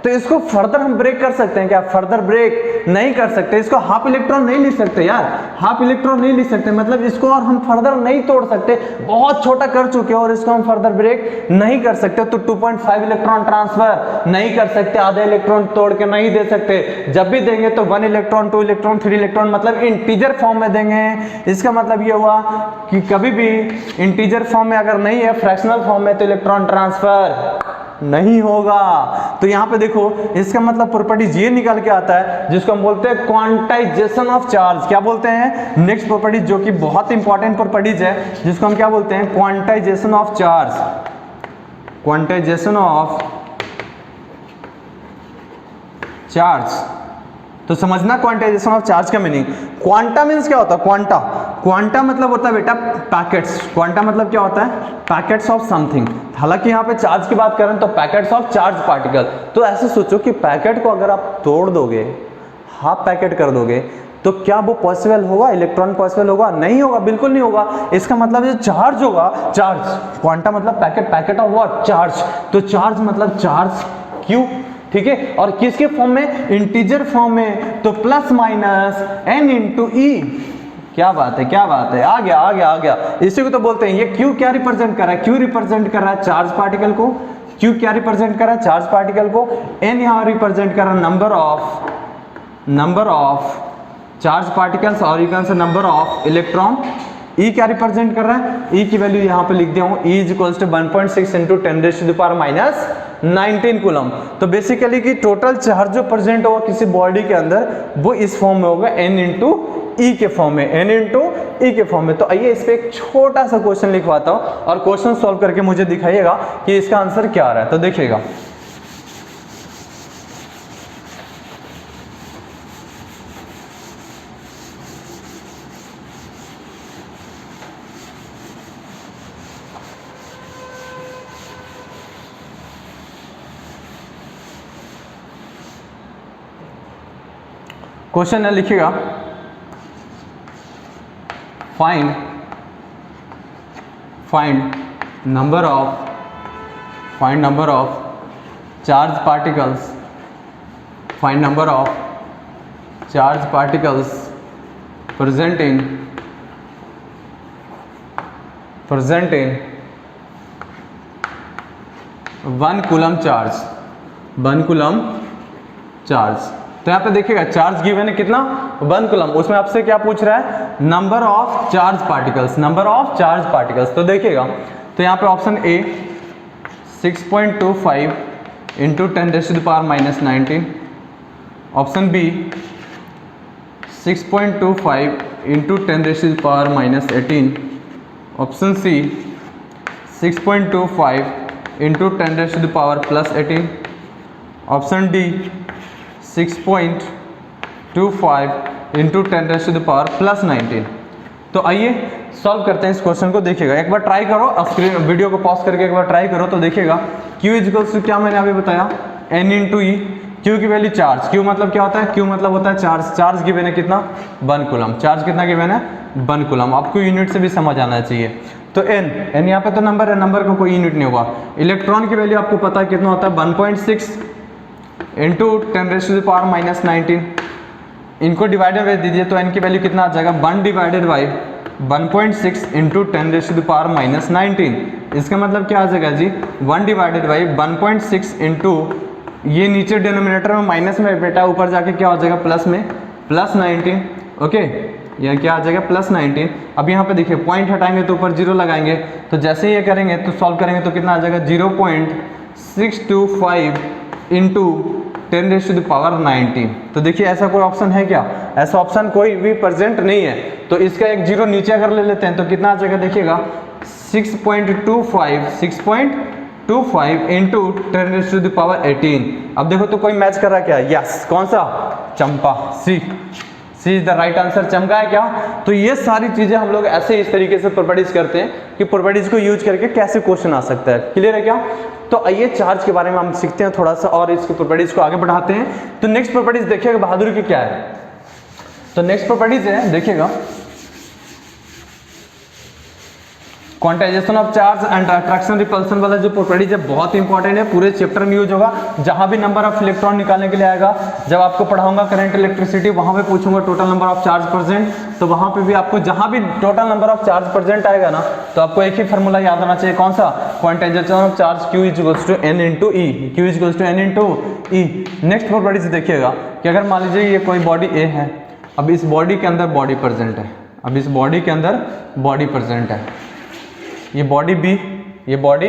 तो इसको फर्दर हम ब्रेक कर सकते हैं क्या? फर्दर ब्रेक नहीं कर सकते। इसको हाफ इलेक्ट्रॉन नहीं लिख सकते यार, हाफ इलेक्ट्रॉन नहीं लिख सकते, मतलब इसको और हम फर्दर नहीं तोड़ सकते, बहुत छोटा कर चुके हैं और इसको हम फर्दर ब्रेक नहीं कर सकते। तो 2.5 इलेक्ट्रॉन ट्रांसफर नहीं कर सकते, आधे इलेक्ट्रॉन तोड़ के नहीं दे सकते। जब भी देंगे तो 1 इलेक्ट्रॉन, 2 इलेक्ट्रॉन, 3 इलेक्ट्रॉन, मतलब इंटीजर फॉर्म में देंगे। इसका मतलब ये हुआ कि कभी भी इंटीजर फॉर्म में अगर नहीं है, फ्रैक्शनल फॉर्म में, तो इलेक्ट्रॉन ट्रांसफर नहीं होगा। तो यहाँ पे देखो इसका मतलब प्रॉपर्टीज ये निकल के आता है जिसको हम बोलते हैं क्वांटाइजेशन ऑफ चार्ज। क्या बोलते हैं? नेक्स्ट प्रॉपर्टीज जो कि बहुत इंपॉर्टेंट प्रॉपर्टीज है जिसको हम क्या बोलते हैं? Quantization of charge. Quantization of charge. तो समझना क्वांटाइजेशन ऑफ चार्ज का मीनिंग। क्वांटा मीन्स क्या होता है? क्वांटा, क्वांटा मतलब होता है बेटा पैकेट्स। क्वांटा मतलब क्या होता है? Packets of something. हालांकि यहाँ पे चार्ज की बात करें तो पैकेट्स ऑफ चार्ज पार्टिकल। तो ऐसे सोचो कि पैकेट को अगर आप तोड़ दोगे, हाफ पैकेट कर दोगे, तो क्या वो पॉसिबल होगा? इलेक्ट्रॉन पॉसिबल होगा? नहीं होगा, बिल्कुल नहीं होगा। इसका मतलब जो चार्ज होगा, चार्ज, क्वांटा मतलब packet, packet of what? Charge. तो चार्ज मतलब चार्ज क्यू, ठीक है। और किसके फॉर्म में? इंटीजर फॉर्म में। तो प्लस माइनस n इंटू ई। क्या बात है, क्या बात है, आ गया आ गया आ गया। इसी को तो बोलते हैं। ये क्यू क्या रिप्रेजेंट कर रहा है? क्यू रिप्रेजेंट कर रहा है चार्ज पार्टिकल को। क्यू क्या रिप्रेजेंट कर रहा है? चार्ज पार्टिकल को। n यहाँ रिप्रेजेंट कर रहा है नंबर ऑफ चार्ज पार्टिकल्स और इक्वल से नंबर ऑफ इलेक्ट्रॉन। ई क्या रिप्रेजेंट कर रहा है? ई की वैल्यू यहाँ पे लिख दिया हूँ, e is equals to 1.6 into 10⁻⁻⁹ coulomb. तो बेसिकली कि टोटल चार्ज जो प्रेजेंट होगा किसी बॉडी के अंदर वो इस फॉर्म में होगा, n इंटू ई के फॉर्म में, n इंटू ई के फॉर्म में। तो आइए इस पे एक छोटा सा क्वेश्चन लिखवाता हूँ और क्वेश्चन सॉल्व करके मुझे दिखाइएगा कि इसका आंसर क्या आ रहा है। तो देखिएगा, क्वेश्चन है, लिखिएगा find number of charge particles, find number of charge particles present in 1 coulomb charge, 1 coulomb charge. तो यहाँ पे देखिएगा चार्ज गिवन है कितना? 1 कूलम। उसमें आपसे क्या पूछ रहा है? Number of charge particles, number of charge particles. तो देखिएगा, तो यहाँ पे option A 6.25 into 10⁻⁻⁹, option B 6.25 into 10⁻⁻18, option C 6.25 into 10⁻+18, option D 6.25 into 10⁻+19। तो आइए सॉल्व करते हैं इस क्वेश्चन को। देखिएगा, एक बार ट्राई करो, स्क्रीन वीडियो को पॉज करके एक बार ट्राई करो। तो देखिएगा Q इक्वल्स टू क्या मैंने अभी बताया? n into e. Q की वैल्यू चार्ज, Q मतलब क्या होता है? Q मतलब होता है चार्ज। चार्ज गिवन है कितना? 1 कूलम। चार्ज कितना गिवन है? 1 कूलम। आपको यूनिट से भी समझ आना चाहिए। तो n यहाँ पे तो नंबर है, नंबर का कोई यूनिट नहीं होगा। इलेक्ट्रॉन की वैल्यू आपको पता है कितना होता है? 1.6 इंटू 10⁻⁻19। इनको डिवाइडर भेज दीजिए तो n की वैल्यू कितना आ जाएगा? 1 डिवाइडेड बाई 1.6 इंटू 10⁻⁻19। इसका मतलब क्या आ जाएगा जी? 1 डिवाइडेड बाई 1.6 इंटू, ये नीचे डिनोमिनेटर में माइनस में बेटा, ऊपर जाके क्या हो जाएगा? प्लस में, +19। ओके, यह क्या आ जाएगा? +19। अब यहाँ पे देखिए पॉइंट हटाएंगे तो ऊपर 0 लगाएंगे। तो जैसे ही ये करेंगे तो सॉल्व करेंगे तो कितना आ जाएगा? 0.625 इंटू 10⁻⁹। तो देखिए ऐसा कोई ऑप्शन है क्या? ऐसा ऑप्शन कोई भी प्रेजेंट नहीं है। तो इसका एक 0 नीचे अगर ले लेते हैं तो कितना आ जाएगा? देखिएगा 6.25 इंटू 10⁻18। अब देखो तो कोई मैच कर रहा है क्या? यस। कौन सा? चंपा, सी इज द राइट आंसर। चमका है क्या? तो ये सारी चीजें हम लोग ऐसे इस तरीके से प्रॉपर्टीज करते हैं कि प्रॉपर्टीज को यूज करके कैसे क्वेश्चन आ सकता है। क्लियर है क्या? तो आइए चार्ज के बारे में हम सीखते हैं थोड़ा सा और इसकी प्रॉपर्टीज को आगे बढ़ाते हैं। तो नेक्स्ट प्रॉपर्टीज देखिएगा बहादुर की क्या है। तो नेक्स्ट प्रॉपर्टीज है, देखिएगा quantization of charge and attraction repulsion वाला जो प्रॉपर्टीज है बहुत इंपॉर्टेंट है, पूरे चैप्टर में यूज होगा। जहां भी नंबर ऑफ इलेक्ट्रॉन निकालने के लिए आएगा, जब आपको पढ़ाऊंगा करंट इलेक्ट्रिसिटी, वहां पे पूछूंगा total number of charge present, तो वहां पे भी आपको जहां भी total number of charge present आएगा ना, तो आपको एक ही फॉर्मूला याद आना चाहिए। कौन सा? Quantization of charge Q equals to n into e. Q equals to n into e. Next properties देखिएगा कि अगर मान लीजिए ये कोई बॉडी A है, अब इस बॉडी के अंदर बॉडी प्रेजेंट है, अब इस बॉडी के अंदर बॉडी प्रेजेंट है, ये बॉडी B, ये बॉडी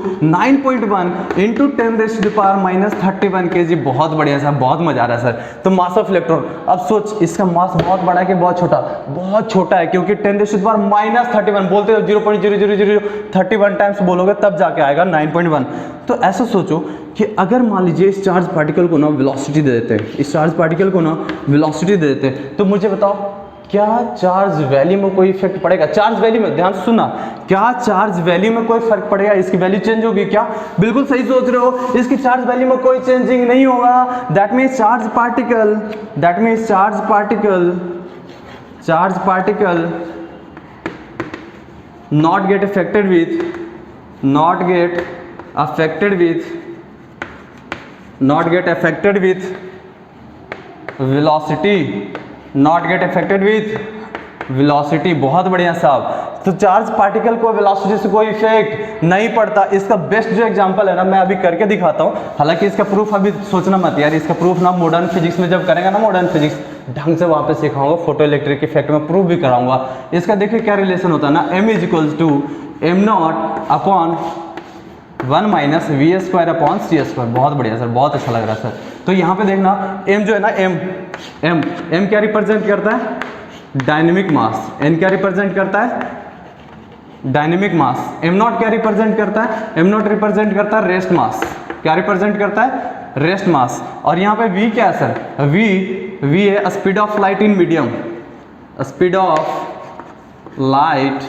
9.1 इंटू 10⁻⁻31 kg। बहुत बढ़िया सर, बहुत मजा आ रहा है सर। तो मास ऑफ इलेक्ट्रॉन, अब सोच इसका मास बहुत बड़ा है कि बहुत छोटा? बहुत छोटा है, क्योंकि 10⁻⁻31 बोलते हो 0.00031 टाइम्स बोलोगे तब जाके आएगा 9.1। तो ऐसा सोचो कि अगर मान लीजिए इस चार्ज पार्टिकल को ना वेलोसिटी दे देते हैं, इस चार्ज पार्टिकल को ना वेलोसिटी दे देते हैं, तो मुझे बताओ क्या चार्ज वैल्यू में कोई इफेक्ट पड़ेगा? चार्ज वैल्यू में, ध्यान से सुनना, क्या चार्ज वैल्यू में कोई फर्क पड़ेगा? इसकी वैल्यू चेंज होगी क्या? बिल्कुल सही सोच रहे हो, इसकी चार्ज वैल्यू में कोई चेंजिंग नहीं होगा। That means charge particle not get affected with velocity। बहुत बढ़िया साहब। तो चार्ज पार्टिकल को वेलोसिटी से कोई इफेक्ट नहीं पड़ता। इसका बेस्ट जो एग्जांपल है ना, मैं अभी करके दिखाता हूँ। हालांकि इसका प्रूफ अभी सोचना मत यार, इसका प्रूफ ना मॉडर्न फिजिक्स में जब करेंगे ना, मॉडर्न फिजिक्स ढंग से वहाँ पे सिखाऊंगा, फोटो इलेक्ट्रिक इफेक्ट में प्रूफ भी कराऊंगा। इसका देखिए क्या रिलेशन होता है ना, m is equals to m0/1 - v²/c²। बहुत बढ़िया सर, बहुत अच्छा लग रहा है सर। तो यहाँ पे देखना m जो है ना, m क्या रिप्रेजेंट करता है? डायनेमिक मास। n क्या रिप्रेजेंट करता है? Dynamic mass. एम नॉट क्या रिप्रेजेंट करता है? एम नॉट रिप्रेजेंट करता है रेस्ट मास। क्या रिप्रेजेंट करता है? Rest mass. और यहाँ पे वी क्या है सर? वी है speed of light in medium, speed of light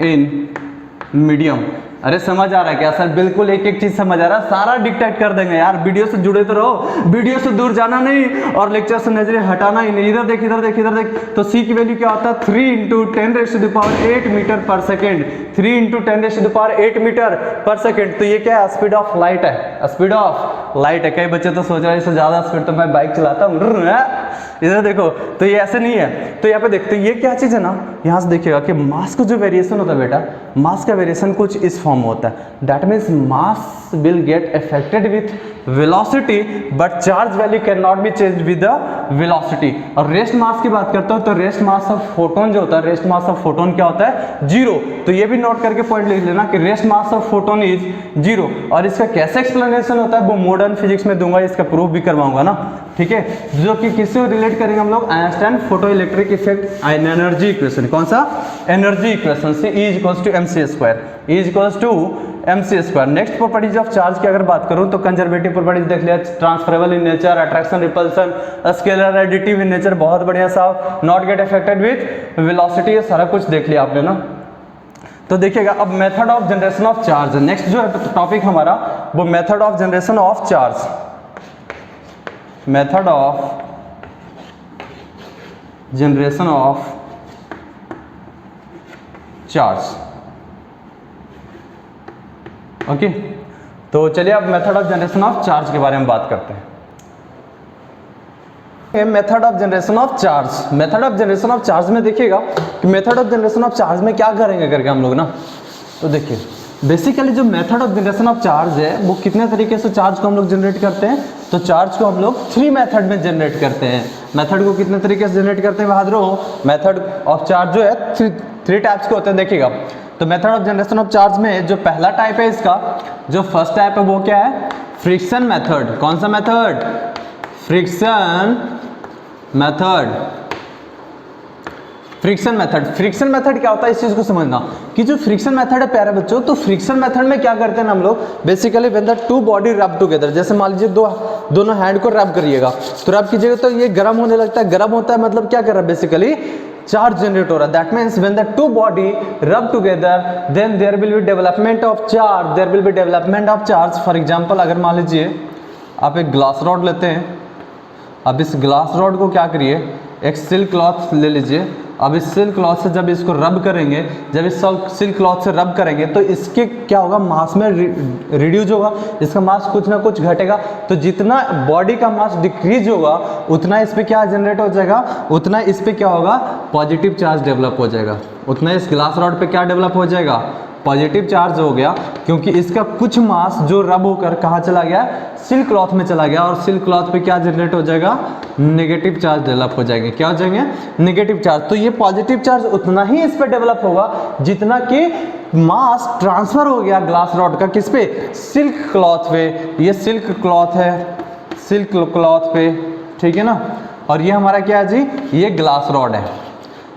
in medium. अरे समझ आ रहा है क्या सर? बिल्कुल एक एक चीज समझ आ रहा है, सारा डिक्टेट कर देंगे यार। वीडियो से जुड़े तो रहो, वीडियो से दूर जाना नहीं और लेक्चर से नजरें हटाना ही नहीं। इधर देख, इधर देख, इधर देख। तो सी की वैल्यू क्या होता है? 3 × 10⁸ मीटर पर सेकेंड। 3 × 10⁸ मीटर पर सेकेंड। तो ये क्या है? स्पीड ऑफ लाइट है, स्पीड ऑफ लाइट है। कई बच्चे तो सोच रहे हैं इससे ज्यादा स्पीड तो मैं बाइक चलाता हूँ। इधर देखो, तो ये ऐसे नहीं है। तो यहाँ पे देखते हैं ये क्या चीज है ना, यहाँ से देखिएगा कि मास का जो वेरिएशन होता है बेटा, मास का वेरिएशन कुछ इस फॉर्म में होता है। That means mass will get affected with velocity but charge value can not be change with the velocity. और रेस्ट मास की बात करता हूँ तो रेस्ट मास ऑफ फोटोन जो होता है, रेस्ट मास ऑफ फोटोन क्या होता है? 0। तो ये भी नोट करके पॉइंट लिख लेना कि rest mass of photon is 0। और इसका कैसे एक्सप्लेनेशन होता है वो मॉडर्न फिजिक्स में दूंगा, इसका प्रूफ भी करवाऊंगा ना, ठीक है। जो कि किससे रिलेट करेंगे हम लोग? Einstein photo electric effect and energy equation. कौन सा? एनर्जी इक्वेशन से E = mc², E = mc²। Next properties of charge की अगर बात करूं तो कंजर्वेटिव प्रॉपर्टीज देख लिया, transferable in nature, attraction repulsion, scalar additive in nature, बहुत बढ़िया साहब, not get affected with velocity, ये सारा कुछ देख लिया आपने ना। तो देखिएगा अब method of generation of charge, next जो है टॉपिक हमारा वो method of generation of charge, method of generation of charge. Okay, तो चलिए अब method of generation of charge के बारे में बात करते हैं। Method of generation of charge, method of generation of charge में देखिएगा कि method of generation of charge में क्या करेंगे करके हम लोग ना। तो देखिए बेसिकली जो method of generation of charge है वो कितने तरीके से चार्ज को हम लोग जनरेट करते हैं? तो चार्ज को हम लोग 3 मेथड में जनरेट करते हैं। मेथड को कितने तरीके से जनरेट करते हैं बहादुर? मेथड ऑफ चार्ज जो है 3 टाइप्स के होते हैं। देखिएगा तो method of generation of charge में जो पहला टाइप है इसका, जो फर्स्ट टाइप है वो क्या है? Friction method. कौन सा method? Friction method. Friction method, friction method क्या होता है इस चीज को समझना कि जो फ्रिक्शन मेथड है प्यारे बच्चों, तो फ्रिक्शन मेथड में क्या करते हैं हम लोग? Basically when the 2 body rub together, जैसे मान लीजिए दोनों हैंड को रब करिएगा, तो रब कीजिएगा तो ये गर्म होने लगता है। गर्म होता है मतलब क्या कर रहा है? बेसिकली चार्ज जनरेट हो रहा है। That means when the 2 body rub together then there will be development of charge, there will be development of charge. For example अगर मान लीजिए आप एक ग्लास रॉड लेते हैं, अब इस ग्लास रॉड को क्या करिए, एक सिल्क क्लॉथ ले लीजिए। अब इस सिल्क क्लॉथ से जब इसको रब करेंगे, जब इस सिल्क क्लॉथ से रब करेंगे तो इसके क्या होगा? मास में रिड्यूस होगा, इसका मास कुछ ना कुछ घटेगा। तो जितना बॉडी का मास डिक्रीज होगा उतना इस पे क्या जनरेट हो जाएगा? उतना इस पे क्या होगा? पॉजिटिव चार्ज डेवलप हो जाएगा। उतना इस ग्लास रॉड पे क्या डेवलप हो जाएगा? पॉजिटिव चार्ज हो गया, क्योंकि इसका कुछ मास जो रब होकर कहाँ चला गया? सिल्क क्लॉथ में चला गया। और सिल्क क्लॉथ पे क्या जनरेट हो जाएगा? नेगेटिव चार्ज डेवलप हो जाएंगे। क्या हो जाएंगे? Negative charge. तो ये पॉजिटिव चार्ज उतना ही इस पे डेवलप होगा जितना कि मास ट्रांसफर हो गया ग्लास रॉड का किस पे? सिल्क क्लॉथ पे। ये सिल्क क्लॉथ है, सिल्क क्लॉथ पे, ठीक है ना। और ये हमारा क्या है जी? ये ग्लास रॉड है।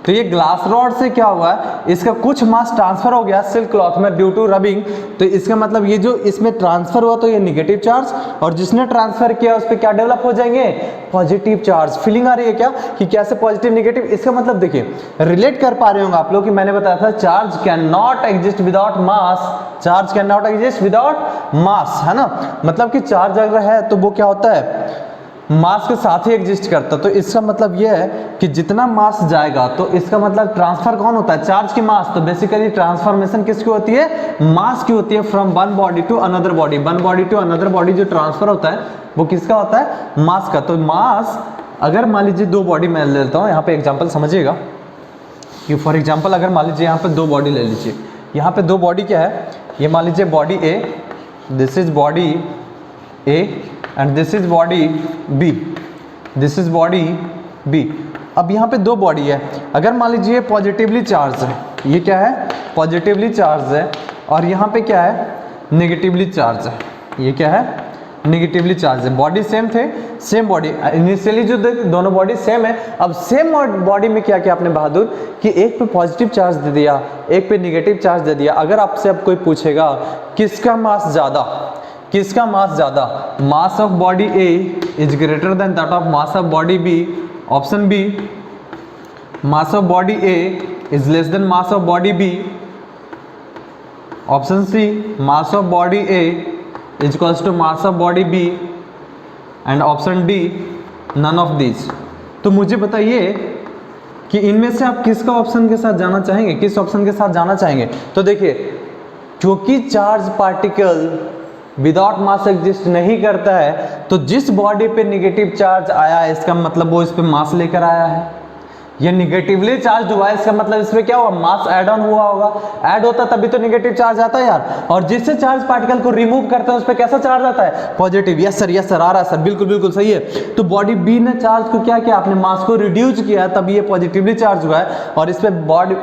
तो ये ग्लास रॉड से क्या हुआ है? इसका कुछ मास ट्रांसफर हो गया सिल्क क्लॉथ में ड्यू टू रबिंग। तो इसका मतलब ये जो इसमें ट्रांसफर हुआ तो ये नेगेटिव चार्ज, और जिसने ट्रांसफर किया उस पर क्या डेवलप हो जाएंगे? Positive charge. फीलिंग आ रही है क्या कि कैसे पॉजिटिव नेगेटिव? इसका मतलब देखिए रिलेट कर पा रहे होंगे आप लोग कि मैंने बताया था charge can not exist without mass, charge can not exist without mass, है ना। मतलब कि चार्ज अगर है तो वो क्या होता है? मास के साथ ही एग्जिस्ट करता। तो इसका मतलब यह है कि जितना मास जाएगा तो इसका मतलब ट्रांसफर कौन होता है? चार्ज की मास। तो बेसिकली ट्रांसफॉर्मेशन किसकी होती है? मास की होती है, from one body to another body. One body to another body जो ट्रांसफर होता है वो किसका होता है? मास का। तो मास अगर मान लीजिए 2 बॉडी मैं ले लेता हूँ, यहाँ पे एग्जाम्पल समझिएगा कि फॉर एग्जाम्पल अगर मान लीजिए यहाँ पे 2 बॉडी ले लीजिए। यहाँ पे 2 बॉडी क्या है? ये मान लीजिए body A, this is body A and this is body B, this is body B. अब यहाँ पे 2 बॉडी है। अगर मान लीजिए पॉजिटिवली चार्ज है, ये क्या है? पॉजिटिवली चार्ज है, और यहाँ पे क्या है? नेगेटिवली चार्ज है। ये क्या है? निगेटिवली चार्ज है। बॉडी सेम थे, सेम बॉडी, इनिशियली जो दोनों बॉडी सेम है। अब सेम बॉडी में क्या किया आपने बहादुर कि एक पे पॉजिटिव चार्ज दे दिया, एक पे निगेटिव चार्ज दे दिया। अगर आपसे अब कोई पूछेगा किसका मास ज्यादा, किसका मास ज्यादा, mass of body A is greater than that of mass of body B, option B mass of body A is less than mass of body B, option C mass of body A is equals to mass of body B, and option D none of this. तो मुझे बताइए कि इनमें से आप किसका option के साथ जाना चाहेंगे, किस ऑप्शन के साथ जाना चाहेंगे। तो देखिए क्योंकि चार्ज पार्टिकल विदाउट मास एग्जिस्ट नहीं करता है, तो जिस बॉडी पे निगेटिव चार्ज आया है इसका मतलब वो इस पे मास लेकर आया है। ये निगेटिवली चार्ज हुआ है, इसका मतलब इसमें क्या हुआ, मास ऐड ऑन हुआ होगा। ऐड होता तभी तो निगेटिव चार्ज आता है यार। और जिससे चार्ज पार्टिकल को रिमूव करते हैं उस पर कैसा चार्ज आता है, पॉजिटिव। यस सर आ रहा है सर, बिल्कुल बिल्कुल सही है। तो बॉडी बी ने चार्ज को क्या किया, अपने मास को रिड्यूस किया, तभी ये पॉजिटिवली चार्ज हुआ है। और इस पे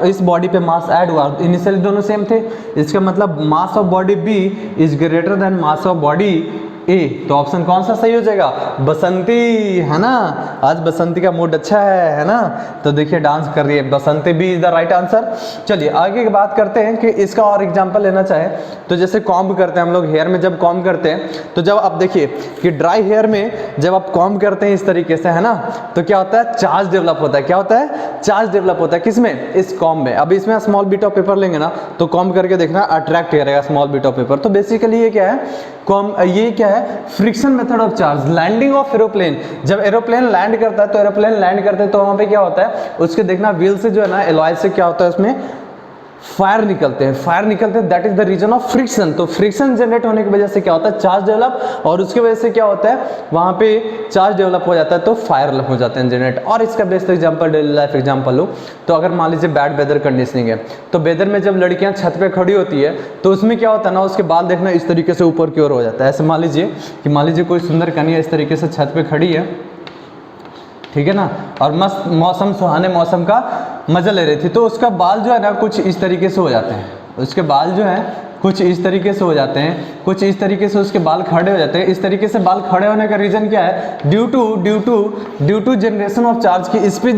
इस बॉडी पे मास ऐड हुआ, इनिशियली दोनों सेम थे। इसका मतलब mass of body B is greater than mass of body A. तो ऑप्शन कौन सा सही हो जाएगा, बसंती, है ना। आज बसंती का मूड अच्छा है ना। तो देखिए डांस कर रही है Basanti, B is the right answer. चलिए आगे की बात करते हैं कि इसका और एग्जांपल लेना चाहे तो जैसे कॉम्ब करते हैं हम लोग हेयर में, जब कॉम्ब करते हैं तो जब आप देखिए कि ड्राई हेयर में जब आप कॉम्ब करते हैं इस तरीके से, है ना, तो क्या होता है, चार्ज डेवलप होता है। क्या होता है, चार्ज डेवलप होता है। किसमें, इस कॉम्ब में। अब इसमें स्मॉल बिट ऑफ पेपर लेंगे ना तो कॉम्ब करके देखना अट्रैक्ट करेगा स्मॉल बिट ऑफ पेपर। तो बेसिकली ये क्या है, ये क्या है, friction method of charge. Landing of aeroplane, जब एरोप्लेन लैंड करता है तो एरोप्लेन लैंड करते हैं तो वहां पे क्या होता है, उसके देखना व्हील से जो है ना, एलॉय से क्या होता है, उसमें फायर निकलते हैं, that is the reason of friction. तो फ्रिक्शन जनरेट होने की वजह से क्या होता है, चार्ज डेवलप, और उसकी वजह से क्या होता है, वहां पे चार्ज डेवलप हो जाता है तो फायर हो जाते हैं जनरेट। और इसका best example daily life example हो तो अगर मान लीजिए बैड वेदर कंडीशनिंग है, तो वेदर में जब लड़कियां छत पे खड़ी होती है तो उसमें क्या होता है ना, उसके बाल देखना इस तरीके से ऊपर की ओर हो जाता है। ऐसे मान लीजिए कोई सुंदर कन्या इस तरीके से छत पे खड़ी है, ठीक है ना, और मस्त मौसम, सुहाने मौसम का मजा ले रही थी, तो उसका बाल जो है ना कुछ इस तरीके से हो जाते हैं, उसके बाल जो है कुछ इस तरीके से हो जाते हैं, कुछ इस तरीके से उसके बाल खड़े हो जाते हैं। इस तरीके से बाल खड़े होने का रीजन क्या है, due to generation of charge की। इस पे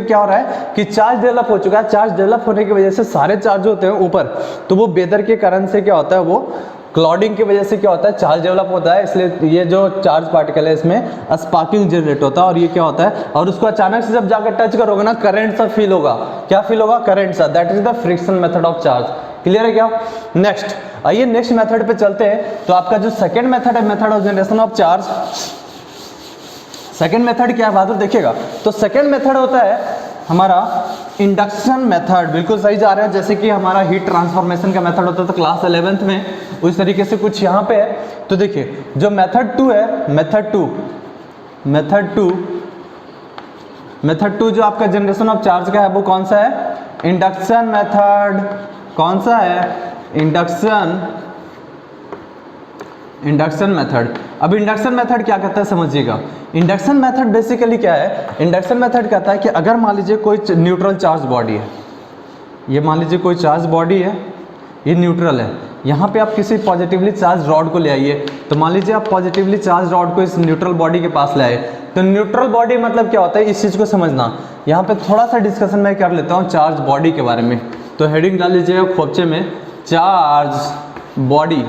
क्या हो रहा है कि चार्ज डेवलप हो चुका है। चार्ज डेवलप होने की वजह से सारे चार्ज होते हैं ऊपर, तो वो वेदर के कारण से क्या होता है, वो क्लाउडिंग की वजह से क्या होता है, चार्ज डेवलप होता है। इसलिए ये जो चार्ज पार्टिकल है इसमें स्पार्किंग जनरेट होता है, और ये क्या होता है, और उसको अचानक से जब जाकर टच करोगे ना, करंट सा फील होगा। क्या फील होगा, करंट सा। That is the friction method of charge. Clear है क्या। नेक्स्ट आइए नेक्स्ट मेथड पे चलते हैं। तो आपका जो सेकंड मेथड है, method of generation of charge, second method क्या है बहादुर देखिएगा। तो सेकंड मेथड होता है हमारा इंडक्शन मेथड। बिल्कुल सही जा रहे हैं, जैसे कि हमारा हीट ट्रांसफॉर्मेशन का मेथड होता था क्लास 11th में, उस तरीके से कुछ यहाँ पे है। तो देखिए जो मेथड 2 है, मेथड टू जो आपका जनरेशन ऑफ चार्ज का है वो कौन सा है, इंडक्शन मेथड। कौन सा है, इंडक्शन मेथड। अब इंडक्शन मेथड क्या कहता है समझिएगा। इंडक्शन मेथड बेसिकली क्या है, इंडक्शन मेथड कहता है कि अगर मान लीजिए कोई न्यूट्रल चार्ज बॉडी है, ये मान लीजिए कोई चार्ज बॉडी है, ये न्यूट्रल है, यहाँ पे आप किसी पॉजिटिवली चार्ज रॉड को ले आइए। तो मान लीजिए आप पॉजिटिवली चार्ज रॉड को इस न्यूट्रल बॉडी के पास ले आए, तो न्यूट्रल बॉडी मतलब क्या होता है, इस चीज़ को समझना। यहाँ पे थोड़ा सा डिस्कशन मैं कर लेता हूँ चार्ज बॉडी के बारे में। तो हेडिंग डाल लीजिएगा खोपचे में, चार्ज बॉडी।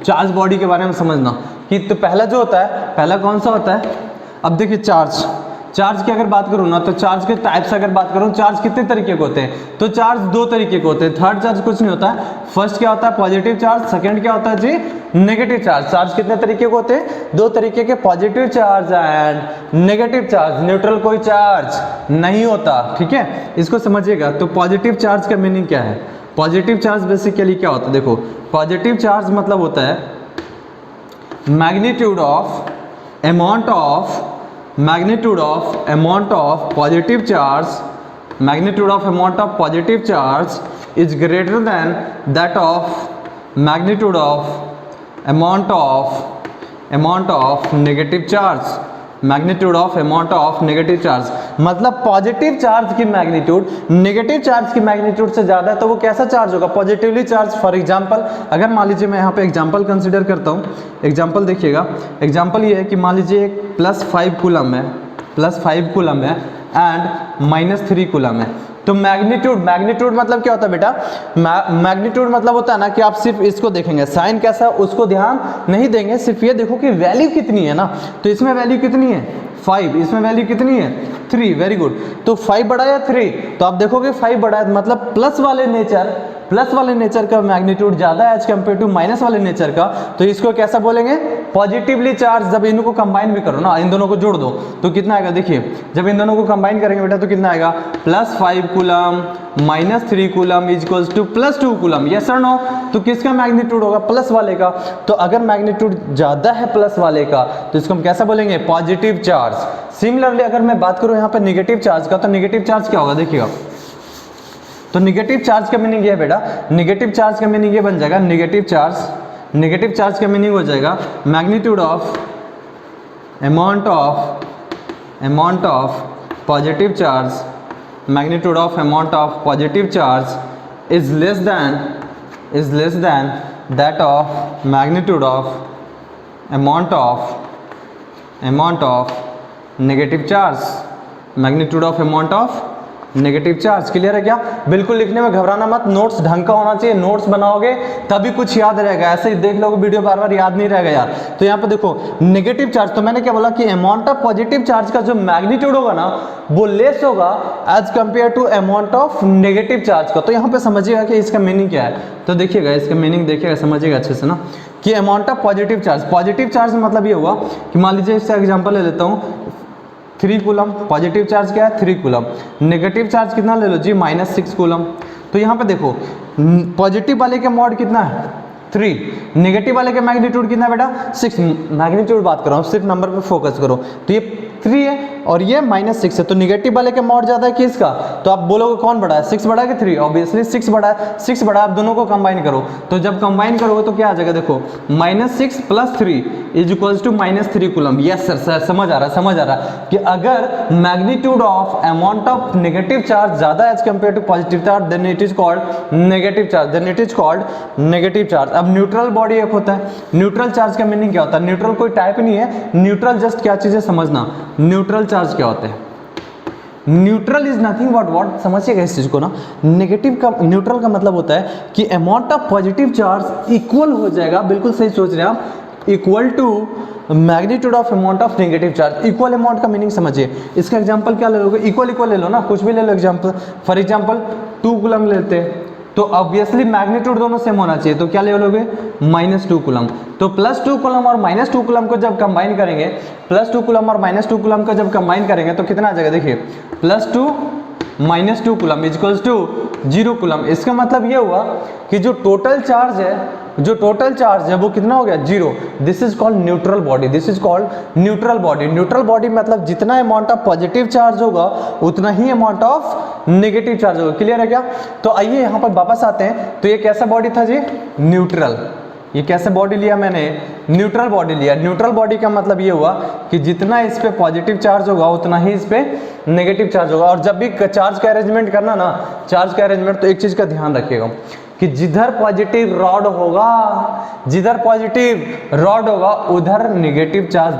चार्ज बॉडी के बारे में समझना कि तो पहला जो होता है, पहला कौन सा होता है। अब देखिए चार्ज की अगर बात करूँ ना, तो चार्ज के टाइप्स अगर बात करूँ, चार्ज कितने तरीके के होते हैं, तो चार्ज 2 तरीके के होते हैं। थर्ड चार्ज कुछ नहीं होता है। फर्स्ट क्या होता है, पॉजिटिव चार्ज। सेकंड क्या होता है जी, नेगेटिव चार्ज। चार्ज कितने तरीके के होते हैं, 2 तरीके के, positive charge and negative charge. Neutral कोई चार्ज नहीं होता, ठीक है, इसको समझिएगा। तो पॉजिटिव चार्ज का मीनिंग क्या है, पॉजिटिव चार्ज बेसिकली क्या होता है, देखो पॉजिटिव चार्ज मतलब होता है magnitude of amount of positive charge, magnitude of amount of positive charge is greater than that of magnitude of amount of negative charge. Magnitude of amount of negative charge, मतलब positive charge की magnitude negative charge की magnitude से ज्यादा है तो वो कैसा charge होगा, पॉजिटिवली चार्ज। फॉर एग्जांपल अगर मान लीजिए मैं यहाँ पे एग्जांपल कंसीडर करता हूँ, एग्जांपल देखिएगा, एग्जांपल ये है कि मान लीजिए एक +5 कूलम है, +5 कूलम है एंड -3 कूलम है। तो मैग्नीट्यूड मतलब क्या होता है बेटा, मैग्नीट्यूड मतलब होता है ना कि आप सिर्फ इसको देखेंगे, साइन कैसा उसको ध्यान नहीं देंगे, सिर्फ ये देखो कि वैल्यू कितनी है ना। तो इसमें वैल्यू कितनी है 5, इसमें वैल्यू कितनी है 3, वेरी गुड। तो 5 बड़ा या 3, तो आप देखोगे 5 बड़ा है, मतलब प्लस वाले नेचर का मैग्नीट्यूड ज्यादा है एज कंपेयर टू माइनस वाले नेचर का। तो इसको कैसा बोलेंगे, पॉजिटिवली चार्ज। जब इनको कंबाइन भी करो ना, इन दोनों को जोड़ दो तो कितना आएगा, देखिए जब इन दोनों को कंबाइन करेंगे बेटा तो कितना आएगा, +5 coulomb -3 coulomb equals to +2 coulomb, yes और नो। तो किसका मैग्नीट्यूड होगा, प्लस वाले का। तो अगर मैग्नीट्यूड ज्यादा है प्लस वाले का तो इसको हम कैसा बोलेंगे, पॉजिटिव चार्ज। सिमिलरली अगर मैं बात करूं यहाँ पे नेगेटिव चार्ज का, तो नेगेटिव चार्ज क्या होगा देखिएगा। तो नेगेटिव चार्ज का मीनिंग ये है बेटा, नेगेटिव चार्ज का मीनिंग ये बन जाएगा, नेगेटिव चार्ज का मीनिंग हो जाएगा magnitude of amount of positive charge, magnitude of amount of positive charge is less then that of magnitude of amount of negative charge, magnitude of amount of negative charge. Clear है क्या, बिल्कुल लिखने में घबराना मत, notes ढंग का होना चाहिए, नोट्स बनाओगे तभी कुछ याद रहेगा, ऐसे ही देख लोगे वीडियो बार बार याद नहीं रहेगा यार। तो यहाँ पे देखो नेगेटिव चार्ज, तो मैंने क्या बोला कि अमाउंट ऑफ पॉजिटिव चार्ज का जो मैग्नीट्यूड होगा ना वो लेस होगा as compare to amount of negative charge का। तो यहाँ पे समझिएगा कि इसका मीनिंग क्या है, तो देखिएगा इसका मीनिंग देखिएगा, समझिएगा अच्छे से ना कि अमाउंट ऑफ पॉजिटिव चार्ज मतलब ये हुआ कि मान लीजिए इसका एग्जाम्पल ले लेता हूँ, 3 कूलम, पॉजिटिव चार्ज क्या है 3 कूलम, नेगेटिव चार्ज कितना ले लो जी -6 कूलम। तो यहाँ पे देखो पॉजिटिव वाले का मॉड कितना है 3, नेगेटिव वाले का मैग्नीट्यूड कितना है बेटा 6, मैग्नीट्यूड बात कर रहा हूँ, सिर्फ नंबर पे फोकस करो। तो ये 3 है और ये -6 है, तो नेगेटिव वाले का मॉड ज्यादा है किसका, तो आप बोलोगे कौन बड़ा है, 6 बड़ा है कि 3, ऑब्वियसली 6 बड़ा है, 6 बड़ा है। आप दोनों को कंबाइन करो, तो जब कंबाइन करोगे तो क्या आ जाएगा, देखो -6 + 3 equals to -3 coulomb. Yes sir, समझ आ रहा है कि अगर magnitude of amount of negative charge ज्यादा as compare to positive charge then it is called negative charge. अब न्यूट्रल बॉडी एक होता है, न्यूट्रल चार्ज का मीनिंग क्या होता है, न्यूट्रल कोई टाइप नहीं है, न्यूट्रल जस्ट क्या चीज है समझना, न्यूट्रल चार्ज क्या होते हैं, neutral is nothing but what, समझिएगा इस चीज को ना, नेगेटिव का न्यूट्रल का मतलब होता है कि amount of positive charge equal हो जाएगा, बिल्कुल सही सोच रहे हैं आप, equal to magnitude of amount of negative charge. Equal amount का मीनिंग समझिए, इसका एग्जांपल क्या ले लोगे, इक्वल ले लो ना, कुछ भी ले लो एग्जांपल। फॉर एग्जांपल 2 कूलम लेते हैं तो ऑब्वियसली मैग्नीट्यूड दोनों सेम होना चाहिए, तो क्या ले लोगे -2 कूलम। तो +2 कूलम और -2 कूलम को जब कंबाइन करेंगे, +2 कूलम और -2 कूलम को जब कंबाइन करेंगे तो कितना आ जाएगा, देखिए +2 -2 कूलम इक्वल्स टू 0 कूलम। इसका मतलब ये हुआ कि जो टोटल चार्ज है वो कितना हो गया 0। This is called neutral body. Neutral body मतलब जितना अमाउंट ऑफ पॉजिटिव चार्ज होगा उतना ही अमाउंट ऑफ नेगेटिव चार्ज होगा। क्लियर है क्या, तो आइए यहाँ पर वापस आते हैं। तो ये कैसा बॉडी था जी, न्यूट्रल। ये कैसे बॉडी लिया मैंने, न्यूट्रल बॉडी लिया। न्यूट्रल बॉडी का मतलब ये हुआ कि जितना इस पे पॉजिटिव चार्ज होगा उतना ही इस पे नेगेटिव चार्ज होगा। और जब भी चार्ज का अरेंजमेंट करना ना, चार्ज का अरेंजमेंट, तो एक चीज का ध्यान रखिएगा कि जिधर पॉजिटिव रॉड होगा उधर नेगेटिव चार्ज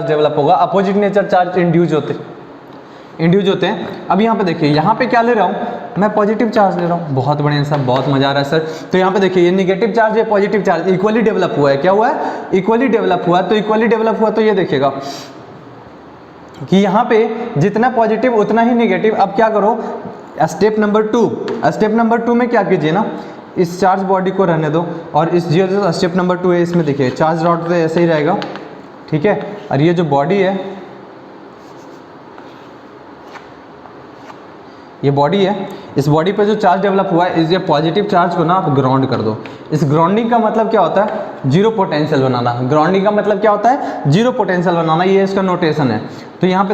डेवलप होगा, अपोजिट नेचर चार्ज इंड्यूस होते हैं। अब यहाँ पे देखिए, यहाँ पे क्या ले रहा हूँ मैं, पॉजिटिव चार्ज ले रहा हूँ। बहुत बढ़िया सर, बहुत मजा आ रहा है सर। तो यहाँ पे देखिए ये नेगेटिव चार्ज है, पॉजिटिव चार्ज इक्वली डेवलप हुआ है। क्या हुआ है, इक्वली डेवलप हुआ। तो इक्वली डेवलप हुआ तो ये देखिएगा कि यहाँ पे जितना पॉजिटिव उतना ही नेगेटिव। अब क्या करो, स्टेप नंबर 2 में क्या कीजिए ना, इस चार्ज बॉडी को रहने दो और इस जो स्टेप नंबर 2 है इसमें देखिए चार्ज रॉड तो ऐसे ही रहेगा, ठीक है। और ये जो बॉडी है, ये बॉडी है, इस बॉडी पे जो चार्ज डेवलप हुआ है, इस ये पॉजिटिव चार्ज को ना आप ग्राउंड कर दो। इस ग्राउंडिंग का मतलब क्या होता है, जीरो पोटेंशियल बनाना। ग्राउंडिंग का मतलब क्या होता है, जीरो पोटेंशियल बनाना। ये इसका नोटेशन है। तो यहाँ पे